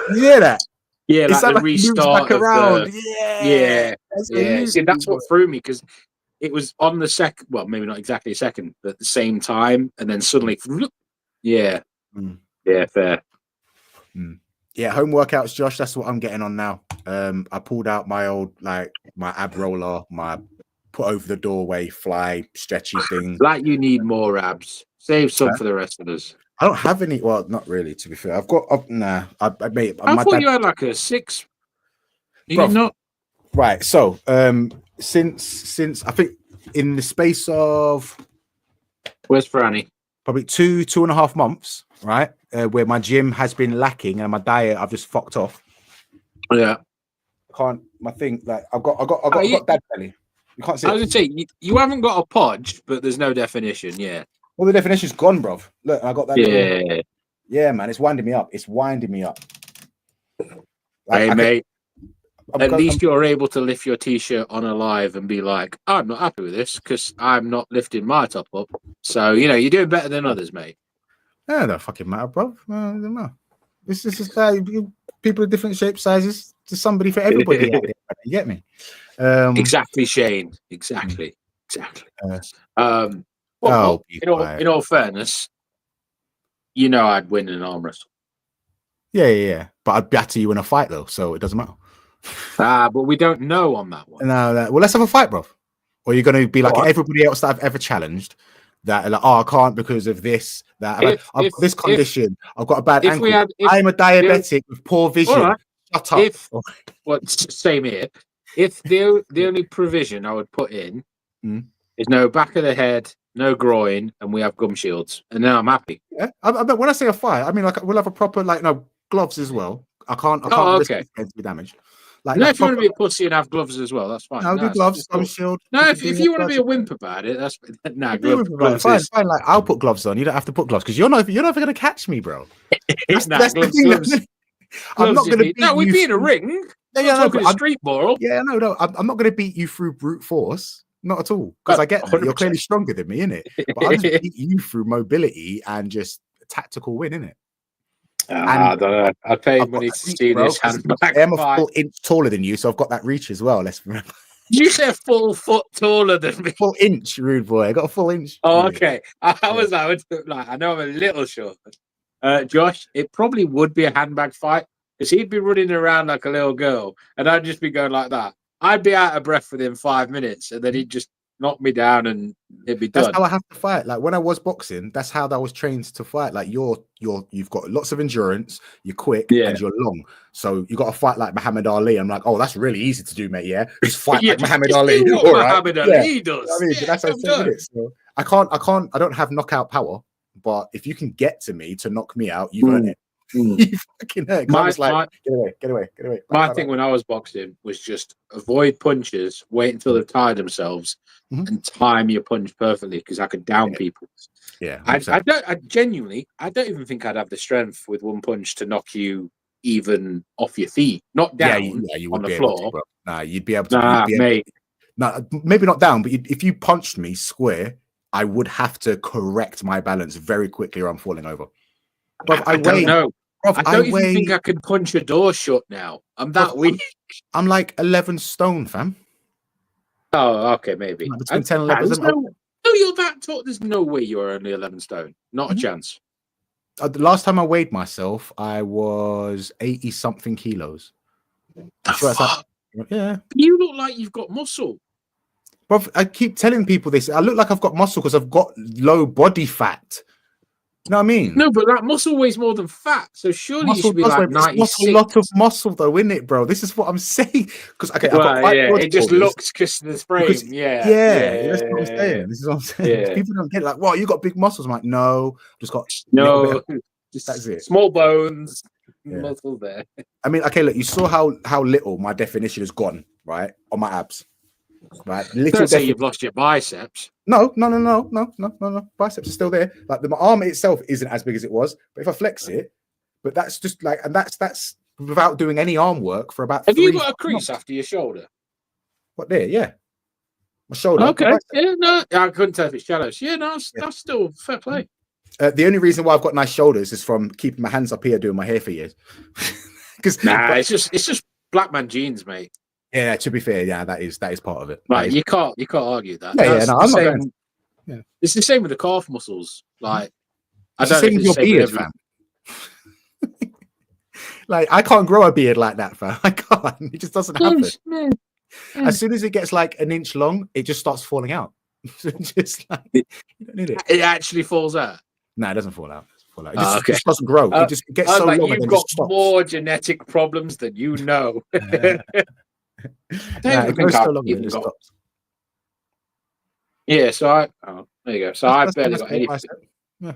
You hear that? Yeah, like the restart back around. Yeah. See, that's what threw me, because it was on the second. Well, maybe not exactly a second, but at the same time, and then suddenly, yeah, yeah, fair. Yeah, home workouts, Josh. That's what I'm getting on now. I pulled out my old my ab roller, my put over the doorway, fly, stretchy thing. Like you need more abs. Save some for the rest of us. I don't have any. Well, not really. To be fair, I've got. Nah, I made. I thought you had like a 6. You did not. Right. So, since I think in the space of where's Franny? Probably 2.5 months, right? Where my gym has been lacking and my diet I've just fucked off. Yeah. My thing, like I've got dad belly. You can't see. I was gonna say you haven't got a podge, but there's no definition. Yeah. Well, the definition's gone, bruv. Look, I got that. Yeah. Yeah, man, it's winding me up. It's winding me up. Hey, mate. At least you're able to lift your t-shirt on a live and be like, I'm not happy with this because I'm not lifting my top up. So, you know, you're doing better than others, mate. Yeah, don't fucking matter, bro. I don't know. This is people of different shapes, sizes. There's somebody for everybody out there. You get me? Exactly, Shane. Exactly. In all fairness, you know I'd win an arm wrestle. Yeah. But I'd batter you in a fight though, so it doesn't matter. But we don't know on that one. No, well, let's have a fight, bro. Or you're going to be like everybody else that I've ever challenged. That like, I can't because of this. I've got this condition. I've got a bad ankle. I'm a diabetic with poor vision. Right. Shut up. Same here. If the only provision I would put in is no back of the head, no groin, and we have gum shields, and then I'm happy. Yeah, but when I say a fight, I mean like we'll have a proper gloves as well. I can't risk it to be damaged. Like, if you want to be a pussy and have gloves as well, that's fine. I'll do gloves, gum shield. No, if you want to be a wimp about it, that's gloves. Fine. Like I'll put gloves on. You don't have to put gloves because you're not ever going to catch me, bro. That's the thing. I'm not going to beat you. No, we'd be in a ring. Street ball. Yeah, no. I'm not going to beat you through brute force. Not at all. Because I get that. You're clearly stronger than me, innit? But I'll just beat you through mobility and just tactical win, innit? I don't know. I'll pay money to see this handbag. I'm a full inch taller than you, so I've got that reach as well. Let's remember. Did you say a full foot taller than me? Full inch, rude boy. I got a full inch. Oh, okay. I was like, I know I'm a little short. Josh, it probably would be a handbag fight because he'd be running around like a little girl, and I'd just be going like that. I'd be out of breath within 5 minutes, and then he'd just knock me down, and it'd be done. That's how I have to fight. Like when I was boxing, that's how I was trained to fight. Like you've got lots of endurance, you're quick, and you're long. So you got to fight like Muhammad Ali. I'm like, oh, that's really easy to do, mate. Yeah, just fight like Muhammad Ali. Muhammad Ali does. I mean, that's how I it. So I don't have knockout power, but if you can get to me to knock me out, you've earned it. You fucking hurt. Get away. My thing when I was boxing was just avoid punches, wait until they've tired themselves, and time your punch perfectly because I could down people. Yeah, I genuinely don't even think I'd have the strength with one punch to knock you even off your feet, not down you on the floor. You'd be able to. Mate. Maybe not down, but if you punched me square, I would have to correct my balance very quickly, or I'm falling over. But I don't know. I don't even think I can punch a door shut now. I'm that weak. I'm like 11 stone, fam. Oh, okay, maybe. Between 10 and 11. No, you're that tall. There's no way you're only 11 stone. Not a chance. The last time I weighed myself, I was 80-something kilos. Yeah. You look like you've got muscle. Bro, I keep telling people this. I look like I've got muscle because I've got low body fat. You know what I mean? No, but that muscle weighs more than fat. So surely you should be like 96. A lot of muscle, though, isn't it, bro? This is what I'm saying. Because it just looks because the frame. That's what I'm saying. This is what I'm saying. Yeah. People don't get it. Like, well, you got big muscles. I'm like, no, just got just that's it. Small bones, muscle there. I mean, okay, look, you saw how little my definition has gone, right, on my abs. Right, don't say you've lost your biceps. No. Biceps are still there. Like my arm itself isn't as big as it was, but if I flex it, but that's just like, and that's without doing any arm work for about. Have you got a crease after your shoulder? What there? Yeah, my shoulder. Okay. Yeah, no, I couldn't tell if it's shallows. Yeah, no, that's still fair play. The only reason why I've got nice shoulders is from keeping my hands up here doing my hair for years. It's just black man genes, mate. Yeah, to be fair, that is part of it. Right, you can't argue that. I'm not going. Yeah, it's the same with the calf muscles. Like, I don't know if your beard, fam. Like, I can't grow a beard like that, fam. I can't. It just doesn't happen. As soon as it gets like an inch long, it just starts falling out. Just like you don't need it. It actually falls out. No, it doesn't fall out. It just doesn't grow. It just gets so long. You've got more genetic problems than you know. Yeah, so there you go. So I've barely got anything. Yeah.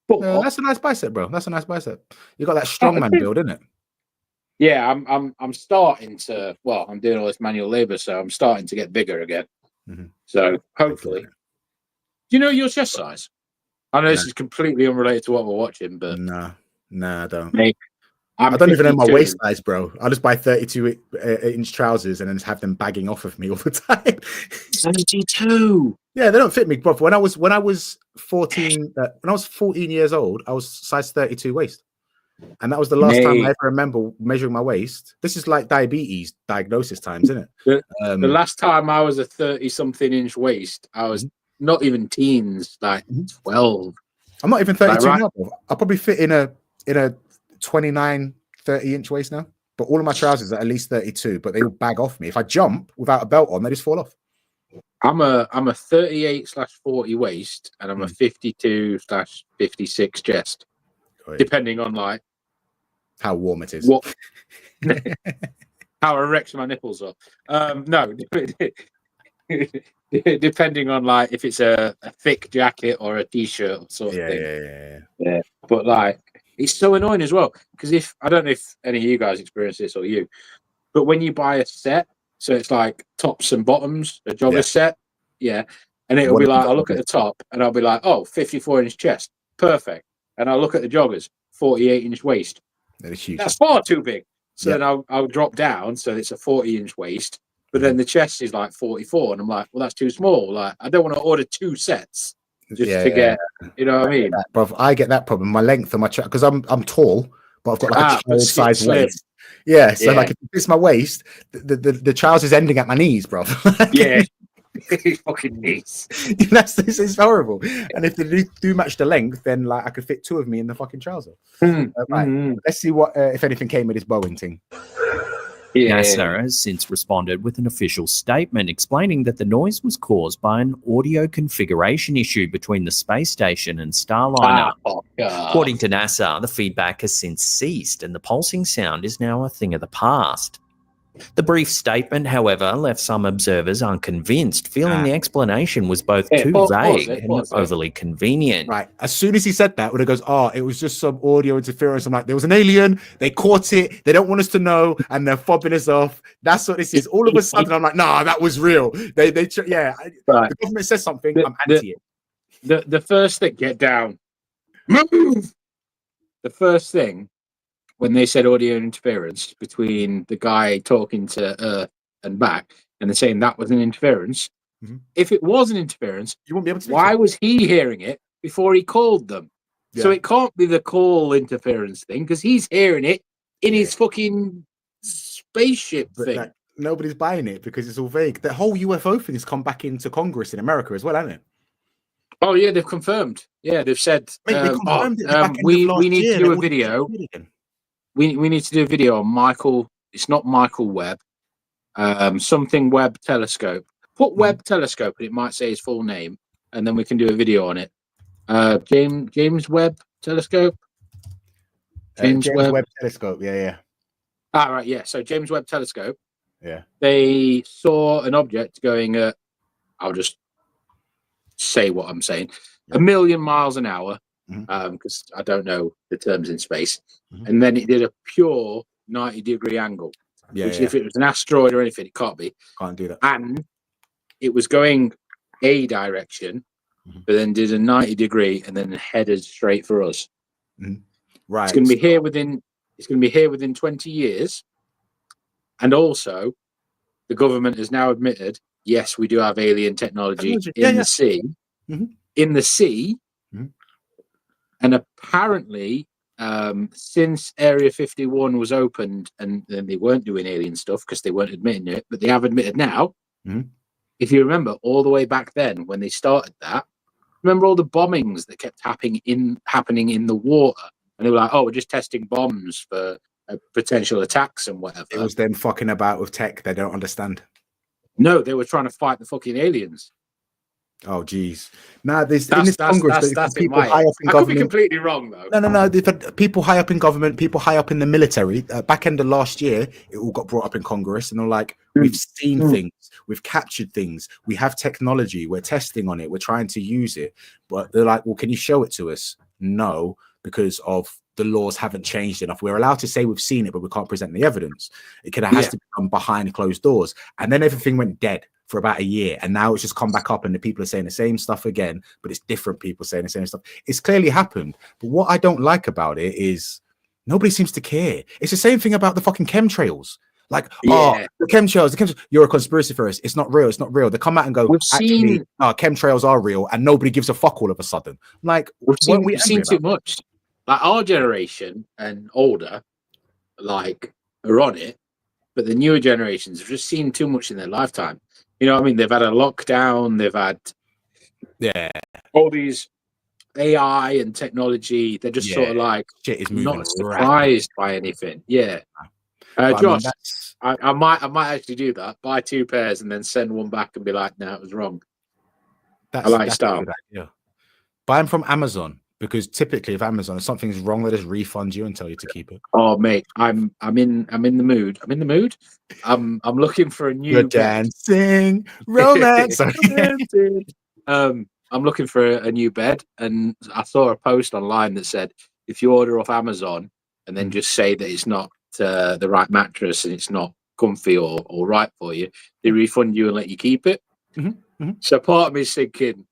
That's a nice bicep, bro. That's a nice bicep. You got that strongman build, isn't it? Yeah, I'm starting to. Well, I'm doing all this manual labor, so I'm starting to get bigger again. So hopefully, do you know your chest size? I know this is completely unrelated to what we're watching, but no, I don't. Mate, I don't even know my 52. waist size, bro. I just buy 32-inch trousers and then just have them bagging off of me all the time. 72. Yeah, they don't fit me, bro. When I was 14, when I was 14 years old, I was size 32 waist, and that was the last time I ever remember measuring my waist. This is like diabetes diagnosis times, isn't it? The last time I was a 30-something inch waist, I was not even teens, like 12. I'm not even 32 Like, now, bro. I'll probably fit in a 29, 30-inch waist now. But all of my trousers are at least 32, but they will bag off me. If I jump without a belt on, they just fall off. I'm a 38/40 waist, and I'm a 52/56 chest, depending on like how warm it is. What how erect my nipples are. No, depending on like if it's a thick jacket or a t-shirt or sort of thing. Yeah. But like, it's so annoying as well, because if I don't know if any of you guys experience this or you, but when you buy a set, so it's like tops and bottoms, a jogger set, and it'll be like, I'll look at the top and I'll be like, oh, 54-inch chest, perfect, and I'll look at the joggers, 48-inch waist, that's far too big. So then I'll drop down, so it's a 40-inch waist, but then the chest is like 44, and I'm like, well, that's too small. Like, I don't want to order 2 sets just to get, you know what I mean? Bro, I get that problem. My length of my because I'm tall, but I've got like a child size waist. Yeah, so like if it's my waist, the trousers ending at my knees, bro. Yeah. Fucking knees. This is horrible. And if they do match the length, then like I could fit 2 of me in the fucking trouser. Right. Let's see what if anything came with this Boeing thing. NASA has since responded with an official statement explaining that the noise was caused by an audio configuration issue between the space station and Starliner. According to NASA, the feedback has since ceased and the pulsing sound is now a thing of the past. The brief statement, however, left some observers unconvinced, feeling the explanation was both too vague and overly convenient. Right. As soon as he said that, when it goes, oh, it was just some audio interference. I'm like, there was an alien. They caught it. They don't want us to know, and they're fobbing us off. That's what this is. All of a sudden, I'm like, nah, that was real. The government says something. I'm anti it. The first thing, get down, move. The first thing. When they said audio interference between the guy talking to Earth and back, and they're saying that was an interference, if it was an interference, you wouldn't be able to. Why was he hearing it before he called them? So it can't be the call interference thing, because he's hearing it in his fucking spaceship thing. Like, nobody's buying it because it's all vague. The whole UFO thing has come back into Congress in America as well, hasn't it? Oh yeah, they've confirmed. Yeah, they've said we need to do a video. We need to do a video on Michael. It's not Michael Webb. Something Webb telescope. Put Webb telescope, and it might say his full name, and then we can do a video on it. James Webb telescope. James Webb telescope. Yeah. Ah, right. Yeah. So James Webb telescope. Yeah. They saw an object going at. I'll just say what I'm saying. 1 million miles an hour. Because I don't know the terms in space, and then it did a pure 90-degree angle. Which if it was an asteroid or anything, it can't be. Can't do that. And it was going a direction, but then did a 90-degree and then headed straight for us. Right. It's going to be here within. It's going to be here within 20 years, and also, the government has now admitted, yes, we do have alien technology in the sea. In the sea. And apparently, since Area 51 was opened, and they weren't doing alien stuff because they weren't admitting it, but they have admitted now. If you remember, all the way back then when they started that, remember all the bombings that kept happening in the water, and they were like, "Oh, we're just testing bombs for potential attacks and whatever." It was them fucking about with tech they don't understand. No, they were trying to fight the fucking aliens. Oh, geez. Now, there's in this Congress, people high up in government. I could be completely wrong, though. No. They've had people high up in government, people high up in the military. Back end of last year, it all got brought up in Congress, and they're like, we've seen things, we've captured things, we have technology, we're testing on it, we're trying to use it. But they're like, well, can you show it to us? No, because of the laws haven't changed enough. We're allowed to say we've seen it, but we can't present the evidence. It has to become behind closed doors. And then everything went dead for about a year, and now it's just come back up, and the people are saying the same stuff again, but it's different people saying the same stuff. It's clearly happened. But what I don't like about it is nobody seems to care. It's the same thing about the fucking chemtrails. Like, oh, the chemtrails, you're a conspiracy theorist. It's not real. It's not real. They come out and go, actually, chemtrails are real, and nobody gives a fuck all of a sudden. Like, we've seen too much. Like, our generation and older, like, are on it, but the newer generations have just seen too much in their lifetime. You know what I mean? They've had a lockdown. They've had all these AI and technology. They're just sort of like shit is moving not surprised by anything. Yeah. Josh, I might actually do that. Buy 2 pairs and then send one back and be like, "No, it was wrong." I like style. Yeah. Buy them from Amazon, because typically if Amazon, if something's wrong, they just refund you and tell you to keep it. Oh mate, I'm in the mood. I'm in the mood. I'm looking for a new dancing romance. I'm looking for a new bed, and I saw a post online that said if you order off Amazon and then just say that it's not the right mattress and it's not comfy or right for you, they refund you and let you keep it. So part of me is thinking,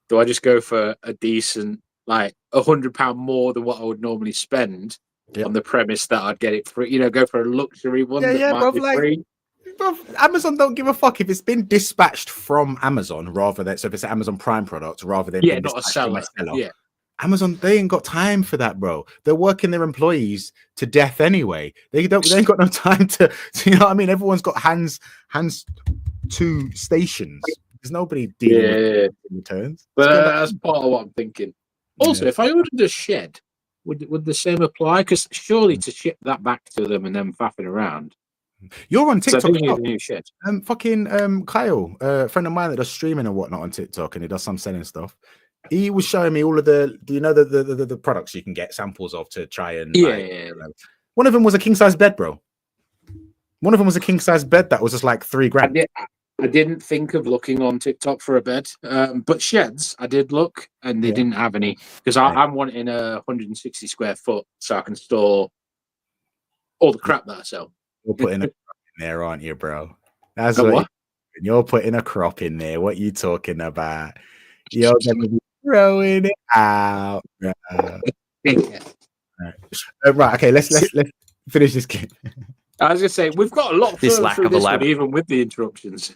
do I just go for a decent, like £100 more than what I would normally spend on the premise that I'd get it free? You know, go for a luxury one that might be free. Bro, Amazon don't give a fuck if it's been dispatched from Amazon, rather than, so if it's an Amazon Prime product, rather than not a seller. Yeah. Amazon, they ain't got time for that, bro. They're working their employees to death anyway. They ain't got no time to you know what I mean? Everyone's got hands to stations. There's nobody dealing with returns. But that's part of what I'm thinking. Also, if I ordered a shed, would the same apply? Because surely to ship that back to them and then faffing around. You're on TikTok. A new shed. Kyle, a friend of mine that does streaming and whatnot on TikTok, and he does some selling stuff. He was showing me all of the products you can get samples of to try and One of them was a king size bed, bro. One of them was a king size bed that was just like $3,000. I didn't think of looking on TikTok for a bed, but sheds I did look, and they didn't have any, because I'm wanting a 160 square foot so I can store all the crap that I sell. You're putting a crop in there, aren't you, bro? That's what you're putting a crop in there. What you talking about? You're gonna be throwing it out. Right. Okay. Let's finish this game. I was gonna say we've got a lot this lack of even with the interruptions.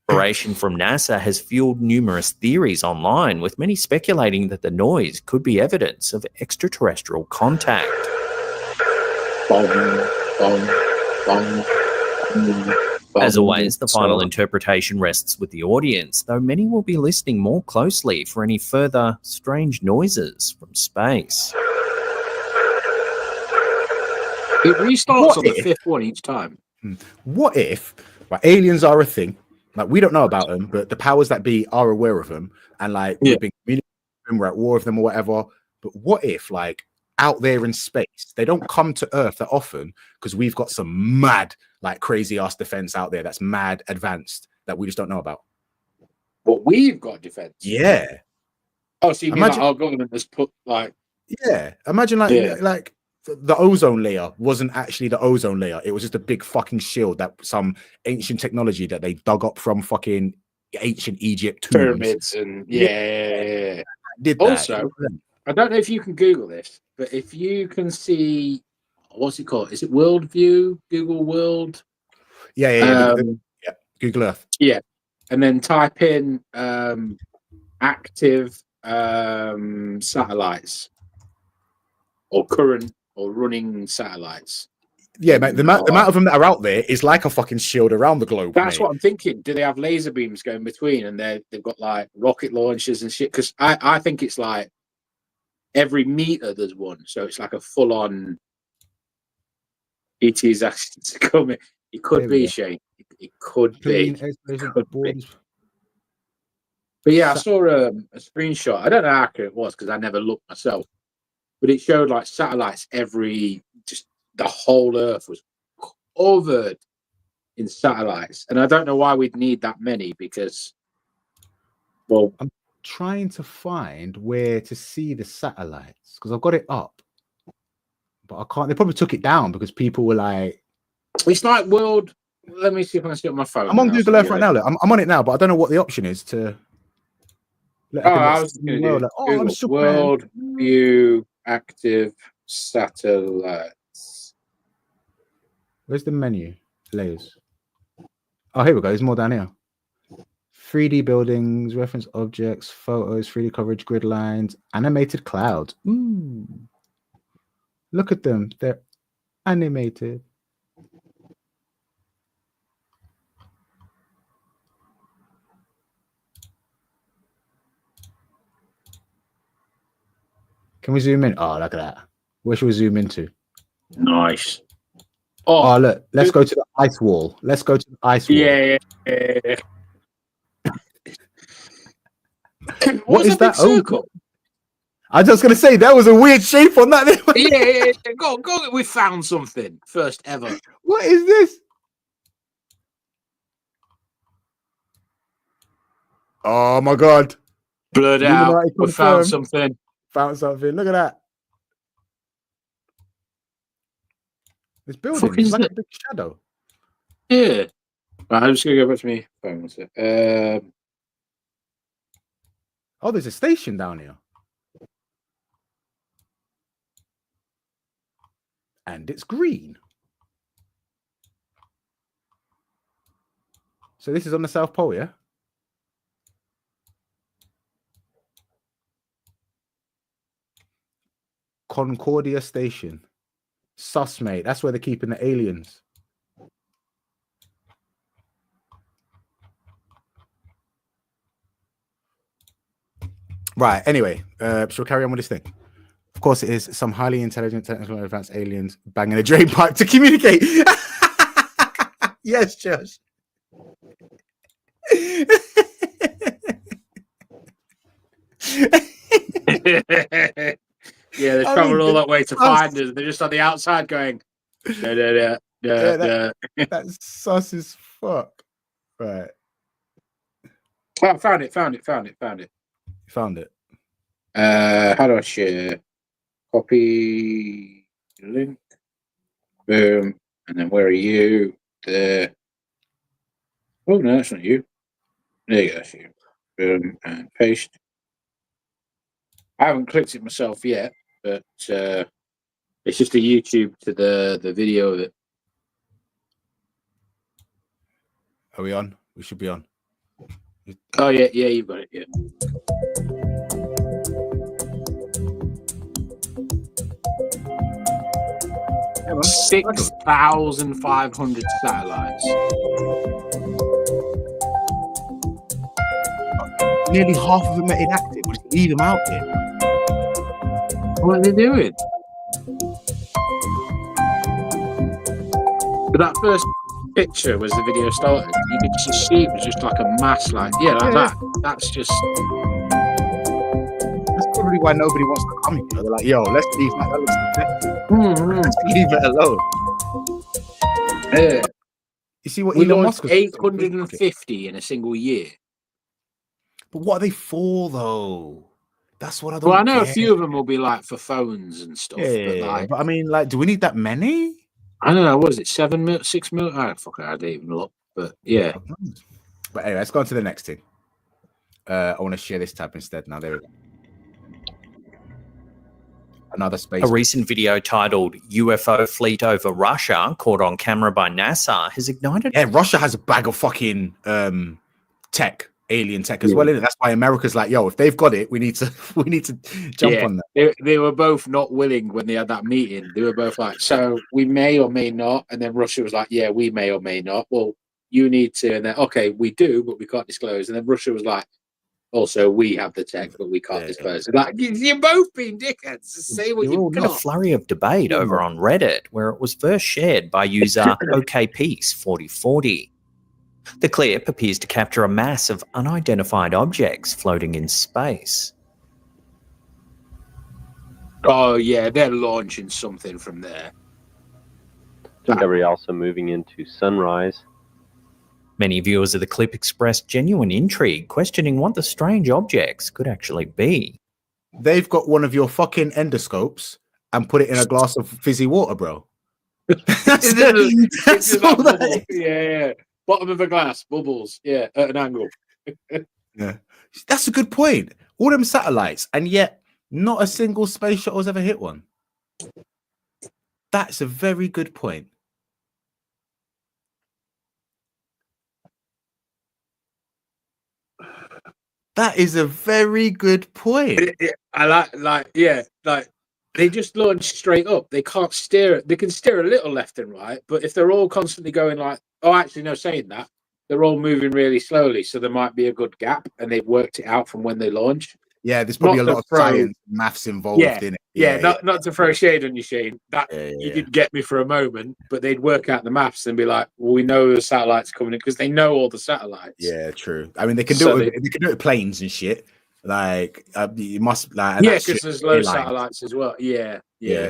Operation from NASA has fueled numerous theories online, with many speculating that the noise could be evidence of extraterrestrial contact. As always, the final interpretation rests with the audience, though many will be listening more closely for any further strange noises from space. It restarts on the 5th one each time. What if aliens are a thing? Like, we don't know about them, but the powers that be are aware of them, and like we've been communicating with them, we're at war with them or whatever. But what if, like, out there in space, they don't come to Earth that often because we've got some mad, like, crazy ass defense out there that's mad advanced that we just don't know about? But we've got defense. Yeah. Oh, so you mean like our government has put like? Yeah. Imagine like the ozone layer wasn't actually the ozone layer. It was just a big fucking shield that some ancient technology that they dug up from fucking ancient Egypt tombs. Pyramids and did that. Also, I don't know if you can Google this, but if you can see, what's it called? Is it Worldview? Google World? Yeah. Google Earth. Yeah. And then type in active satellites or current or running satellites. Yeah, mate, the amount of them that are out there is like a fucking shield around the globe. That's what I'm thinking. Do they have laser beams going between, and they've got like rocket launchers and shit? Because I think it's like every meter there's one, so it's like a full-on ET's actually coming. It could be, Shane. It could be. But yeah, I saw a screenshot. I don't know how accurate it was because I never looked myself, but it showed like satellites just the whole Earth was covered in satellites, and I don't know why we'd need that many because, well, trying to find where to see the satellites because I've got it up, but I can't. They probably took it down because people were like, it's like world. Let me see if I can see it on my phone. I'm on now, Google so Earth right now. Look, I'm on it now, but I don't know what the option is to. Oh, I was going to do like, oh, Google I'm Superman. World View Active Satellites. Where's the menu? Layers. Oh, here we go. There's more down here. 3D buildings, reference objects, photos, 3D coverage, grid lines, animated clouds. Ooh. Look at them. They're animated. Can we zoom in? Oh, look at that. Where should we zoom into? Nice. Oh, look. Let's go to the ice wall. Let's go to the ice wall. Yeah. What is that? Circle? I was just going to say, that was a weird shape on that. Yeah. Go. We found something. First ever. What is this? Oh, my God. Blurred out. We found something. Found something. Look at that. This building is like a big shadow. Yeah. Right, I'm just going to go back to me phone. Oh, there's a station down here. And it's green. So this is on the South Pole, yeah? Concordia Station. Sus, mate. That's where they're keeping the aliens. Right. Anyway, shall we carry on with this thing? Of course, it is some highly intelligent, technical, and advanced aliens banging a drain pipe to communicate. Yes, Josh. Yeah, they've traveled all that way to find us. They're just on the outside going. That's sus as fuck. Right. Oh, found it. You found it. How do I share? Copy link. Boom. And then where are you? There. Oh no, that's not you. There you go. That's you. Boom and paste. I haven't clicked it myself yet, but it's just a YouTube to the video of it. Are we on? We should be on. Oh yeah, you've got it. Yeah. Yeah, 6,500 satellites. Nearly half of them are inactive. We just leave them out here. What are they doing? But that first picture was the video started. You could just see it was just like a mass, like that. That's just. That's probably why nobody wants to come here. They're like, yo, let's leave that. That looks let's leave it alone. Yeah. You see what we Elon launched Musk was 850 in a single year. But what are they for, though? That's what I don't. Well, I know get. a few of them will be like for phones and stuff. Yeah, but I mean, like, do we need that many? I don't know. What is it? 7 mil, 6 mil? I didn't even look. But yeah. But anyway, let's go on to the next thing. I want to share this tab instead. Now there we go. Another space. A recent video titled UFO Fleet Over Russia, caught on camera by NASA, has ignited. Yeah, Russia has a bag of fucking tech, alien tech as well, isn't it? That's why America's like, yo, if they've got it, we need to jump on that. They were both not willing when they had that meeting. They were both like, so we may or may not. And then Russia was like, yeah, we may or may not. Well, you need to. And then, okay, we do, but we can't disclose. And then Russia was like, also, we have the tech, but we can't disclose it. Like, you're both being dickheads. Say what you've got. A flurry of debate over on Reddit, where it was first shared by user OKPeace4040. The clip appears to capture a mass of unidentified objects floating in space. Oh, yeah, they're launching something from there. Discovery also moving into Sunrise. Many viewers of the clip expressed genuine intrigue, questioning what the strange objects could actually be. They've got one of your fucking endoscopes and put it in a glass of fizzy water, bro. That's all that is. Yeah. Bottom of a glass, bubbles. Yeah, at an angle. Yeah, that's a good point. All them satellites, and yet not a single space shuttle's ever hit one. That's a very good point. That is a very good point. I like they just launch straight up. They can't steer it. They can steer a little left and right, but if they're all constantly going like, oh, actually, no, saying that, they're all moving really slowly, so there might be a good gap, and they've worked it out from when they launch. Yeah, there's probably a lot of science, maths involved in it. Yeah, not to throw shade on you, Shane. That you did get me for a moment, but they'd work out the maths and be like, "Well, we know the satellites coming in because they know all the satellites." Yeah, true. I mean, they can do it. They can do it with planes and shit. Like, you must like. Because there's low satellites as well. Yeah.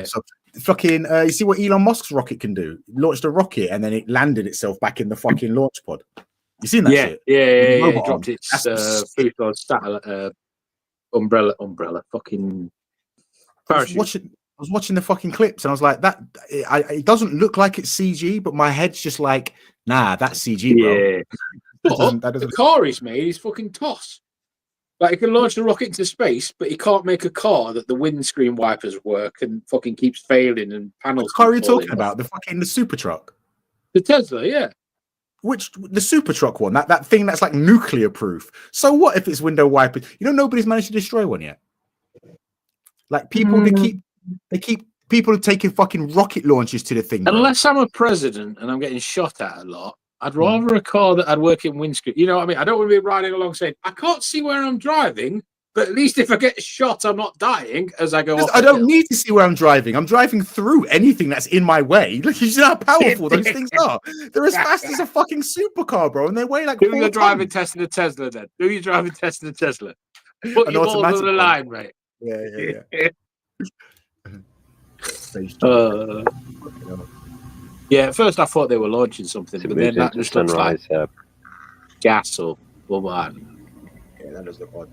So fucking, you see what Elon Musk's rocket can do? It launched a rocket and then it landed itself back in the fucking launch pod. You seen that shit? Yeah. It dropped its food on satellite. Umbrella, fucking parachute. I was watching the fucking clips and I was like, it doesn't look like it's CG, but my head's just like, nah, that's CG, bro. The car he's made is fucking toss. Like, he can launch a rocket into space, but he can't make a car that the windscreen wipers work and fucking keeps failing and panels. What car are you talking about? The super truck? The Tesla, yeah. The super truck one, that thing that's like nuclear proof. So what if it's window wipers? You know, nobody's managed to destroy one yet. Like, people, they keep people taking fucking rocket launches to the thing. Unless I'm a president and I'm getting shot at a lot, I'd rather a car that I'd work in windscreen. You know what I mean? I don't want to be riding along saying, I can't see where I'm driving, but at least if I get shot, I'm not dying as I go off. I don't need to see where I'm driving. I'm driving through anything that's in my way. Look, you see how powerful those things are. They're as fast as a fucking supercar, bro, and they weigh like. Do your driving test in a Tesla, then. Do your driving test in a Tesla. Put your balls on the line, mate. Yeah. Yeah, at first I thought they were launching something, but then that just looks like gas or what? Yeah, that does look odd.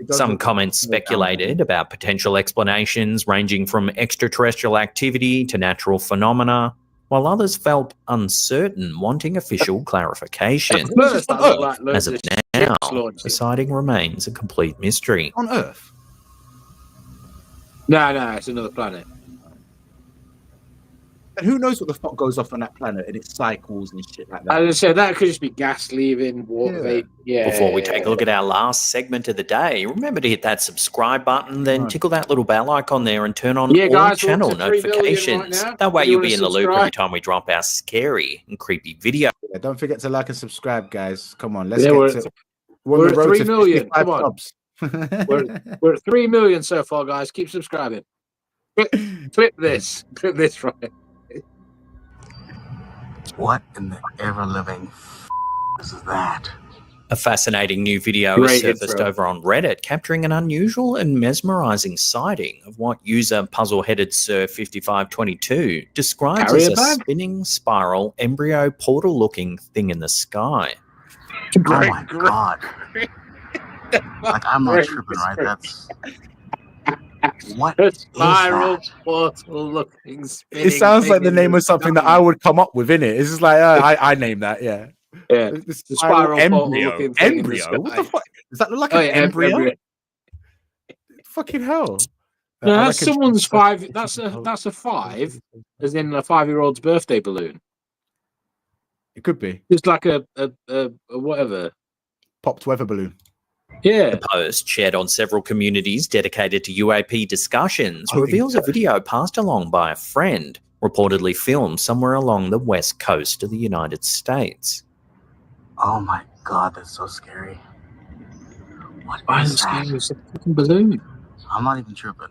Some comments speculated about potential explanations ranging from extraterrestrial activity to natural phenomena, while others felt uncertain, wanting official clarification. As of now, the sighting remains a complete mystery. On Earth? No, it's another planet. And who knows what the fuck goes off on that planet and its cycles and shit like that. As I said, that could just be gas leaving, water. Before we take a look at our last segment of the day, remember to hit that subscribe button, then tickle that little bell icon there and turn on all channel notifications. That way you'll be in the loop every time we drop our scary and creepy video. Yeah, don't forget to like and subscribe, guys. Come on, let's get to... We're at 3 million. Come on. we're at 3 million so far, guys. Keep subscribing. Clip this right. What in the ever-living is that? A fascinating new video has surfaced over on Reddit, capturing an unusual and mesmerizing sighting of what user Puzzle-Headed Sir 5522 describes as a spinning spiral embryo portal-looking thing in the sky. Oh my god! Like, I'm not tripping, right? That's what spiral portal looking. It sounds like the name of something that I would come up with, innit? It's just like I named that, yeah. The spiral embryo. What the fuck? Does that look like an embryo? Fucking hell! No, that's someone's 5. That's a 5, as in a 5-year-old's birthday balloon. It could be just like a whatever popped weather balloon. Yeah. The post, shared on several communities dedicated to UAP discussions, reveals a video passed along by a friend, reportedly filmed somewhere along the west coast of the United States. Oh my god, that's so scary. What is that? It's a fucking balloon. I'm not even tripping.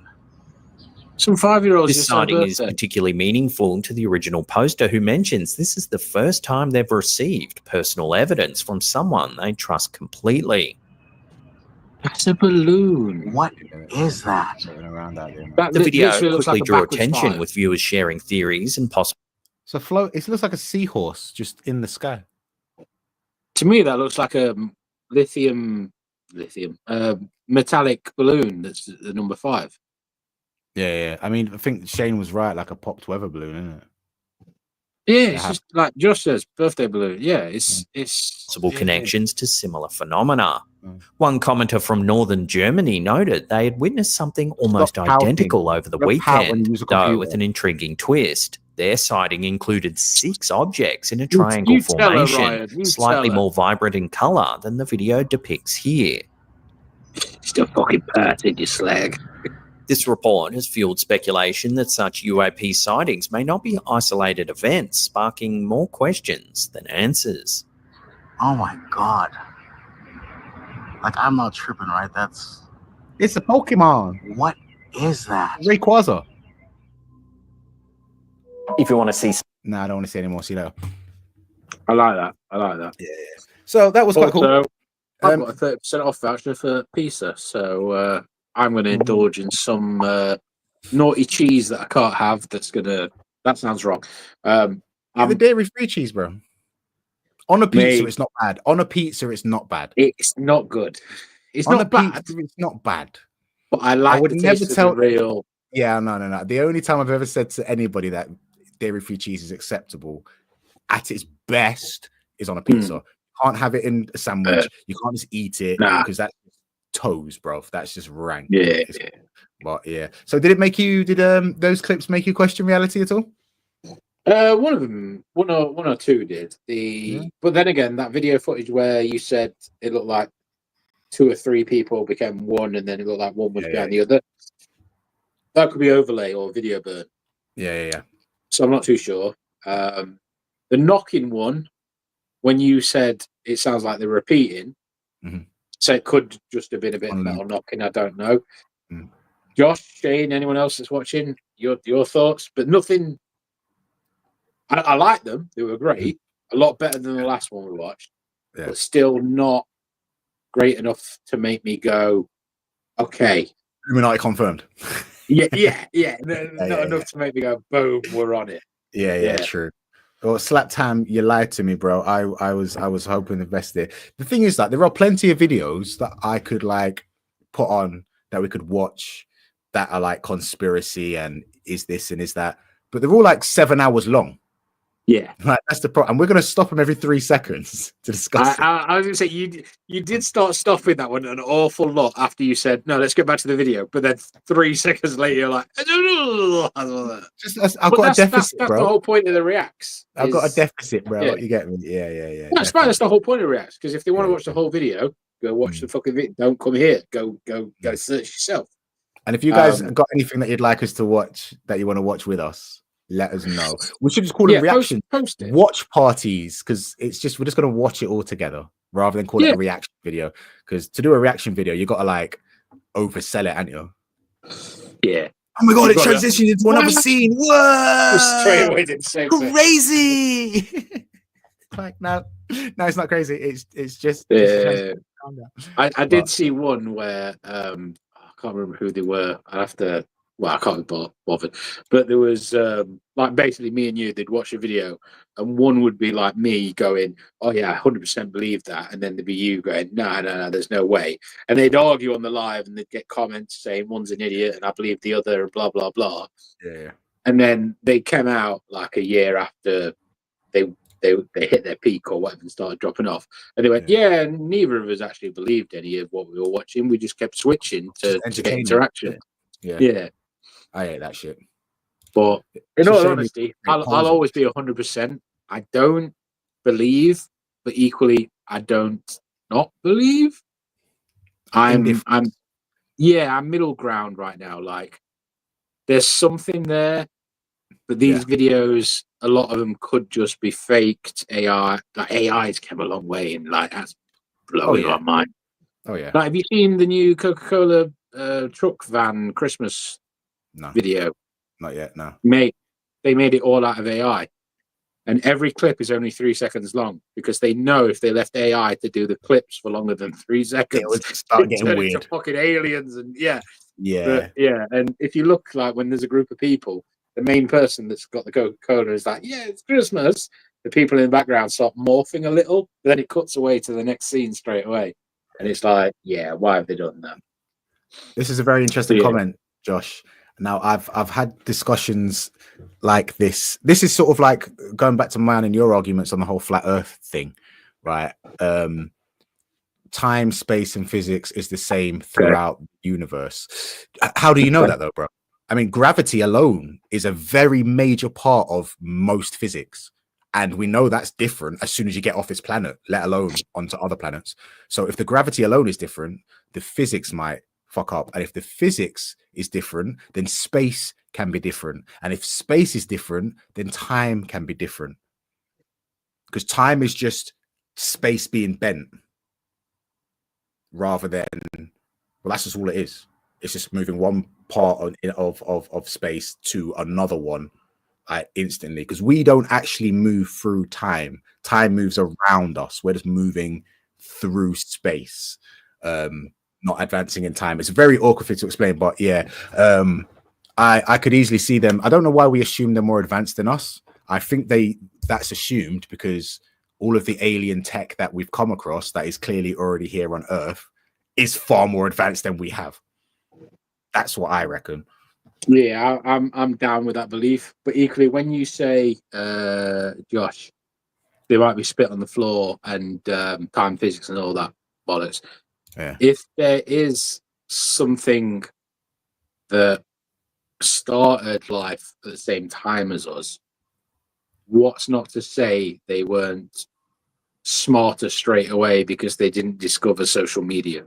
Some 5-year-olds. This sighting is particularly meaningful to the original poster, who mentions this is the first time they've received personal evidence from someone they trust completely. That's a balloon. What is that? The video quickly drew attention, with viewers sharing theories and possible. So float. It looks like a seahorse just in the sky. To me, that looks like a metallic balloon. That's the number 5. Yeah. I mean, I think Shane was right. Like a popped weather balloon, isn't it? Yeah, it's just like Josh says, birthday balloon. Yeah, it's possible connections to similar phenomena. One commenter from northern Germany noted they had witnessed something almost identical over the weekend, though with an intriguing twist. Their sighting included 6 objects in a triangle formation, slightly more vibrant in colour than the video depicts here. Still fucking parting your slag. This report has fueled speculation that such UAP sightings may not be isolated events, sparking more questions than answers. Oh my god. Like, I'm not tripping, right? It's a Pokemon. What is that? Rayquaza. If you want to see... No, I don't want to see any more. See you later. I like that. Yeah. So that was quite cool. I've got a 30% off voucher for pizza, so I'm going to indulge in some naughty cheese that I can't have. That sounds wrong. The dairy-free cheese, bro. On a pizza, it's not bad. On a pizza, it's not bad. It's not good. It's on not bad. Pizza, it's not bad. But I like would the never taste tell of the real. Yeah, no. The only time I've ever said to anybody that dairy-free cheese is acceptable at its best is on a pizza. You can't have it in a sandwich. You can't just eat it because that's toes, bro. That's just rank. Yeah. But yeah. So did those clips make you question reality at all? One of them, one or two did. But then again, that video footage where you said it looked like 2 or 3 people became one, and then it looked like one was behind the other. That could be overlay or video burn. Yeah. So I'm not too sure. The knocking one, when you said it sounds like they're repeating, so it could just have been a bit of metal knocking. I don't know. Josh, Shane, anyone else that's watching, your thoughts? But nothing. I like them. They were great. A lot better than the last one we watched. Yeah. But still not great enough to make me go, okay. Illuminati confirmed. Yeah. Not enough to make me go, boom, we're on it. Yeah, true. Well, Slap Tam, you lied to me, bro. I was hoping the best there. The thing is that there are plenty of videos that I could like put on that we could watch that are like conspiracy and is this and is that, but they're all like 7 hours long. Yeah, like that's the problem. And we're gonna stop them every 3 seconds to discuss. I was gonna say you did start stopping that one an awful lot after you said no. Let's get back to the video, but then 3 seconds later you're like, I've got a deficit, that's bro. the whole point of the reacts. I've got a deficit, bro. Yeah. You get me? Yeah. No, it's fine. That's the whole point of reacts. Because if they want to watch the whole video, go watch the fucking video. Don't come here. Go search yourself. And if you guys got anything that you'd like us to watch that you want to watch with us, let us know. We should just call them reaction watch parties, because we're just gonna watch it all together rather than call it a reaction video. Because to do a reaction video, you gotta like oversell it, ain't you? Yeah. Oh my god, it transitioned into another scene. Whoa! Straight away didn't say crazy. Like no, it's not crazy. It's just calm down. I did see one where I can't remember who they were. I can't be bothered. But there was like basically me and you, they'd watch a video and one would be like me going, oh yeah, I 100% believe that. And then there'd be you going, no, there's no way. And they'd argue on the live and they'd get comments saying one's an idiot and I believe the other, blah, blah, blah. Yeah. And then they came out like a year after they hit their peak or whatever and started dropping off. And they went, yeah, neither of us actually believed any of what we were watching. We just kept switching to get interaction. Yeah. I hate that shit. But in all honesty, I'll always be 100%. I don't believe, but equally, I don't not believe. I'm middle ground right now. Like, there's something there, but these videos, a lot of them could just be faked AI. Like, AI's come a long way, and like that's blowing my mind. Oh yeah. Like, have you seen the new Coca-Cola truck van Christmas video? Not yet. No. Mate, they made it all out of AI, and every clip is only 3 seconds long because they know if they left AI to do the clips for longer than 3 seconds, it would start getting weird. Fucking aliens and yeah. And if you look like when there's a group of people the main person that's got the Coca-Cola is like, yeah, it's Christmas. The people in the background start morphing a little, but then it cuts away to the next scene straight away. And it's like, yeah, why have they done that? This is a very interesting comment, Josh. Now, I've had discussions like this. This is sort of like going back to mine and your arguments on the whole flat Earth thing, right? Time, space, and physics is the same throughout the universe. How do you know that, though, bro? I mean, gravity alone is a very major part of most physics. And we know that's different as soon as you get off this planet, let alone onto other planets. So if the gravity alone is different, the physics might fuck up. And if the physics is different, then space can be different. And if space is different, then time can be different. Because time is just space being bent rather than, well, that's just all it is. It's just moving one part of space to another one instantly, because we don't actually move through time. Time moves around us. We're just moving through space, not advancing in time. It's a very awkward thing to explain, but yeah, I could easily see them. I don't know why we assume they're more advanced than us. I think that's assumed because all of the alien tech that we've come across that is clearly already here on Earth is far more advanced than we have. That's what I reckon. Yeah, I'm down with that belief. But equally, when you say, Josh, they might be spit on the floor and time physics and all that bollocks. Yeah. If there is something that started life at the same time as us, what's not to say they weren't smarter straight away because they didn't discover social media?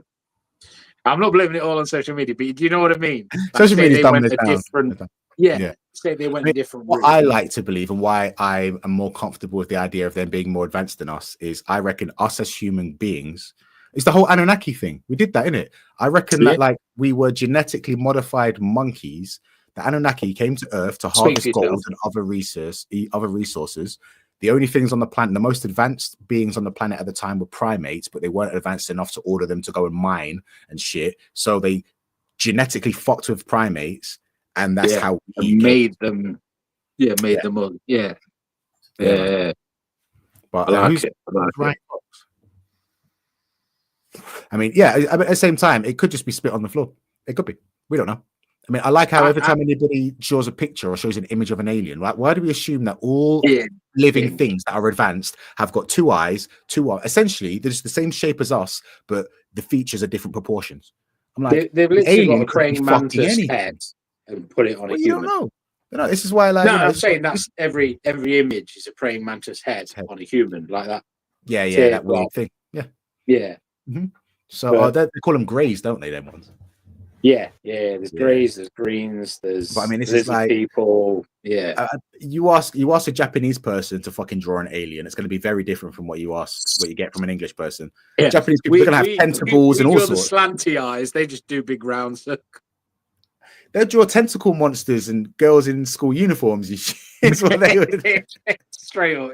I'm not blaming it all on social media, but do you know what I mean? Like, Social media went a different, say they went a different what route. I like to believe, and why I am more comfortable with the idea of them being more advanced than us, is I reckon us as human beings, it's the whole Anunnaki thing. We did that, innit? I reckon that like we were genetically modified monkeys. The Anunnaki came to Earth to harvest gold and other resources. The only things on the planet, the most advanced beings on the planet at the time were primates, but they weren't advanced enough to order them to go and mine and shit. So they genetically fucked with primates, and that's how we made them. Yeah, made them all. Yeah. But I like who's it. I like right? I mean, yeah. At the same time, it could just be spit on the floor. It could be. We don't know. I mean, I like how every time anybody shows a picture or shows an image of an alien, like, why do we assume that all living things that are advanced have got two eyes, essentially they're just the same shape as us, but the features are different proportions? I'm like, they've literally got a could be praying fucking mantis anything. head and put it on a You human. don't know. You know, this is why, like, No, you know, I'm saying that's every image is a praying mantis head on a human, like that. Yeah, So, that weird thing. Yeah. Yeah. So they call them greys, don't they? Them ones. Yeah. There's greys, there's greens, there's. But I mean, this is like people. Yeah. You ask a Japanese person to fucking draw an alien, it's going to be very different from what you get from an English person. Yeah. Japanese people are going to have tentacles and all sorts. The slanty eyes, they just do big round circles. They'll draw tentacle monsters and girls in school uniforms. Is what they would. Straight up.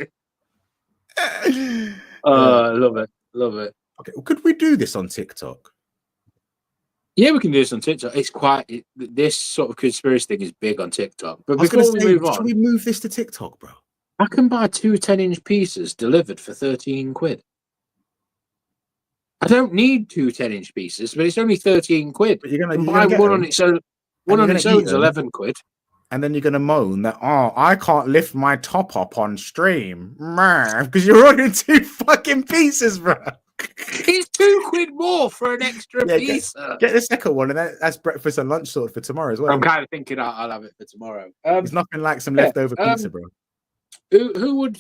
Love it. Okay, well, could we do this on TikTok? Yeah, we can do this on TikTok. It's this sort of conspiracy thing is big on TikTok. But before we move on, should we move this to TikTok, bro? I can buy 2 10-inch pieces delivered for 13 quid. I don't need 2 10-inch pieces, but it's only 13 quid. But you're gonna buy one on its own. One on its own is 11 quid. And then you're going to moan that, oh, I can't lift my top up on stream. Because you're ordering 2 fucking pieces, bro. It's 2 quid more for an extra piece. Get the second one, and that's breakfast and lunch sorted for tomorrow as well. I'm kind of thinking I'll have it for tomorrow. It's nothing like some leftover pizza, bro. Who would...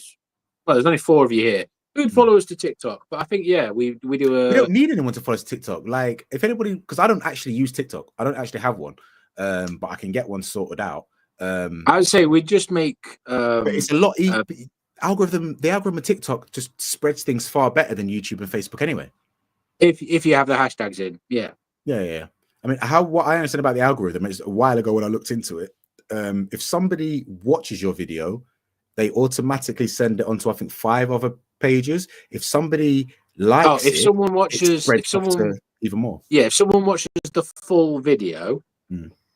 Well, there's only 4 of you here. Who'd follow us to TikTok? But I think, we do a... We don't need anyone to follow us to TikTok. Like, if anybody... Because I don't actually use TikTok. I don't actually have one. But I can get one sorted out. I would say we just make but it's a lot the algorithm of TikTok just spreads things far better than YouTube and Facebook anyway. If you have the hashtags in, yeah. I mean, what I understand about the algorithm is a while ago when I looked into it, if somebody watches your video, they automatically send it onto I think 5 other pages. If somebody likes someone watches even more. Yeah, if someone watches the full video,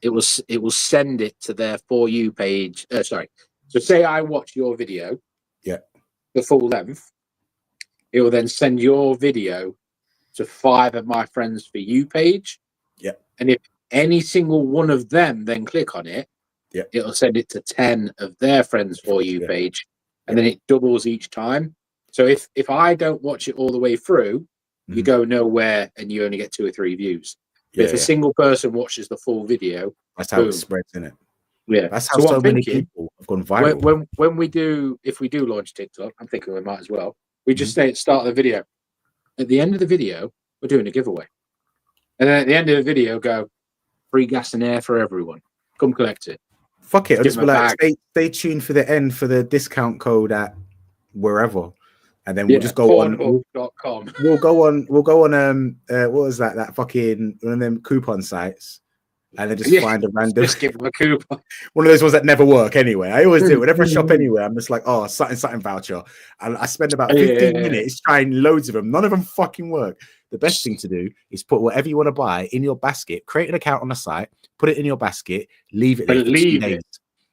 it will send it to their For You page. Sorry. So say I watch your video, the full length, it will then send your video to 5 of my friends For You page. And if any single one of them then click on it, it'll send it to 10 of their friends For You page, and then it doubles each time. So if I don't watch it all the way through, you go nowhere and you only get 2 or 3 views. If a single person watches the full video, that's how it spreads, isn't it? Yeah, that's how so many people have gone viral. When we do, if we do launch TikTok, I'm thinking we might as well. We just say at the start of the video. At the end of the video, we're doing a giveaway, and then at the end of the video, go free gas and air for everyone. Come collect it. Fuck it! I'll just be like, stay tuned for the end for the discount code at wherever. And then we'll just go on. We'll go on. What was that? That fucking one of them coupon sites, and then just find a random. Just give them a coupon. One of those ones that never work anyway. I always do. Whenever I shop anywhere, I'm just like, oh, something voucher, and I spend about 15 minutes trying loads of them. None of them fucking work. The best thing to do is put whatever you want to buy in your basket. Create an account on the site. Put it in your basket. Leave it there for 2 days.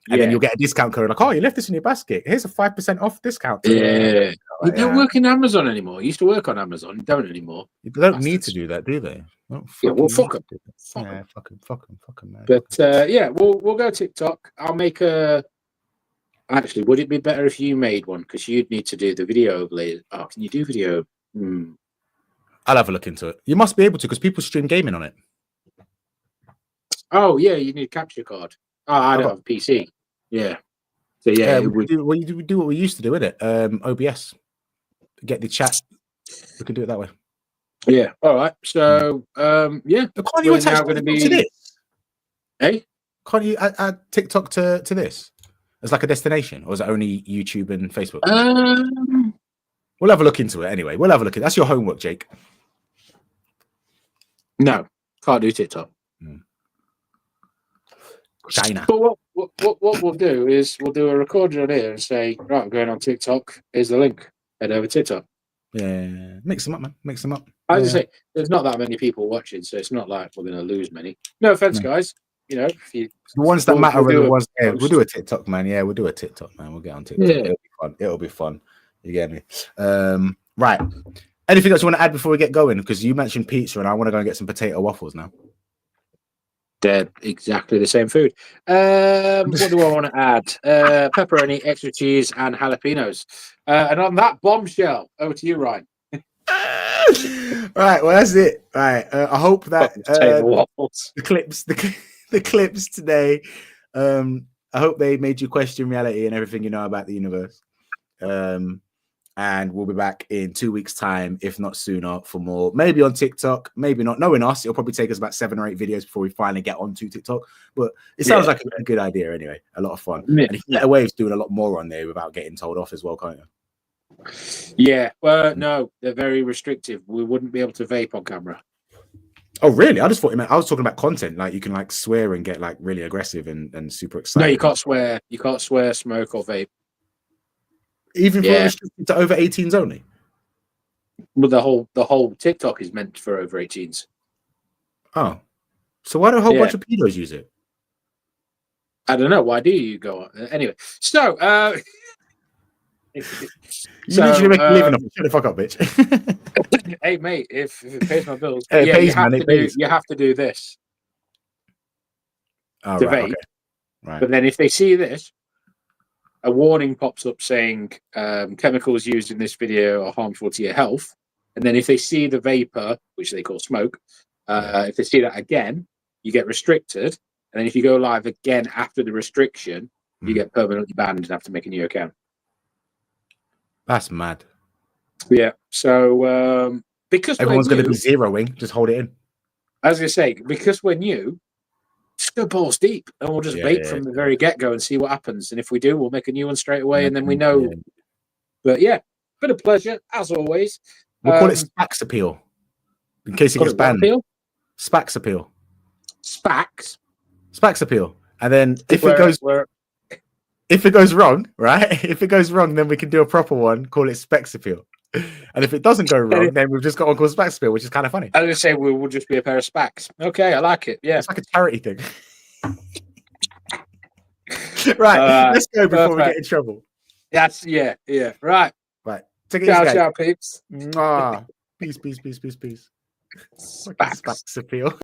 And then you'll get a discount code like, oh, you left this in your basket. Here's a 5% off discount. You don't work in Amazon anymore. You used to work on Amazon. You don't anymore. You don't need to do that, do they? Well, fuck them. Fuck them, man. But we'll go TikTok. I'll make a. Actually, would it be better if you made one? Because you'd need to do the video overlay. Oh, can you do video? I'll have a look into it. You must be able to because people stream gaming on it. Oh yeah, you need a capture card. Oh, I don't have a PC. Yeah. So we do what we used to do, innit? OBS. Get the chat. We can do it that way. Yeah. All right. So can't you attach TikTok to this? Hey? Can't you add TikTok to this as like a destination, or is it only YouTube and Facebook? We'll have a look into it anyway. We'll have a look at that's your homework, Jake. No, can't do TikTok. China. But what we'll do is we'll do a recording on here and say, right, I'm going on TikTok. Here's the link. Head over to TikTok. Yeah, mix them up, man. Mix them up. As I say, there's not that many people watching, so it's not like we're going to lose many. No offense, guys. You know, if you, the ones that matter are the ones. Yeah, we'll do a TikTok, man. Yeah, we'll do a TikTok, man. We'll get on TikTok. Yeah. It'll be fun. You get me? Right. Anything else you want to add before we get going? Because you mentioned pizza, and I want to go and get some potato waffles now. They're exactly the same food. What do I want to add? Pepperoni, extra cheese, and jalapenos. And on that bombshell, over to you, Ryan. Right, well that's it. Right, I hope that the clips today. I hope they made you question reality and everything you know about the universe. And we'll be back in 2 weeks' time, if not sooner, for more. Maybe on TikTok, maybe not. Knowing us, it'll probably take us about 7 or 8 videos before we finally get onto TikTok. But it sounds like a good idea anyway. A lot of fun. Yeah. And you can get away with doing a lot more on there without getting told off as well, can't you? Yeah. Well, no, they're very restrictive. We wouldn't be able to vape on camera. Oh, really? I just thought I was talking about content. Like you can like swear and get like really aggressive and super excited. No, you can't swear. You can't swear, smoke, or vape. Even for restricted to over 18s only. Well, the whole TikTok is meant for over 18s. Oh, so why do a whole bunch of pedos use it? I don't know. Why do you go on? Anyway, so you literally make a living off it. Shut the fuck up, bitch. Hey, mate, if it pays my bills, you have to do this. Oh, to right, vape. okay. Right. But then if they see this, a warning pops up saying chemicals used in this video are harmful to your health. And then if they see the vapor, which they call smoke, if they see that again, you get restricted. And then if you go live again after the restriction, you get permanently banned and have to make a new account. That's mad. Yeah. So because everyone's going to be zeroing, just hold it in. As I say, because we're new, just go balls deep, and we'll just vape from the very get-go and see what happens. And if we do, we'll make a new one straight away, and then we know. But yeah, been a pleasure as always. We'll call it SPECSAPPEAL in case it gets banned. SPECSAPPEAL. SPECSAPPEAL. And then if it goes wrong, right? If it goes wrong, then we can do a proper one. Call it SPECSAPPEAL. And if it doesn't go wrong, then we've just got one called SPECSAPPEAL, which is kind of funny. I was going to say we'll just be a pair of specs. Okay, I like it. Yeah, it's like a charity thing. Right, let's go before we perfect. get in trouble. That's yeah. Right. Right, take it Ciao, easy, guys. ciao, peeps. Mwah. Peace, peace, peace, peace, peace. Fucking Spax. SPECSAPPEAL.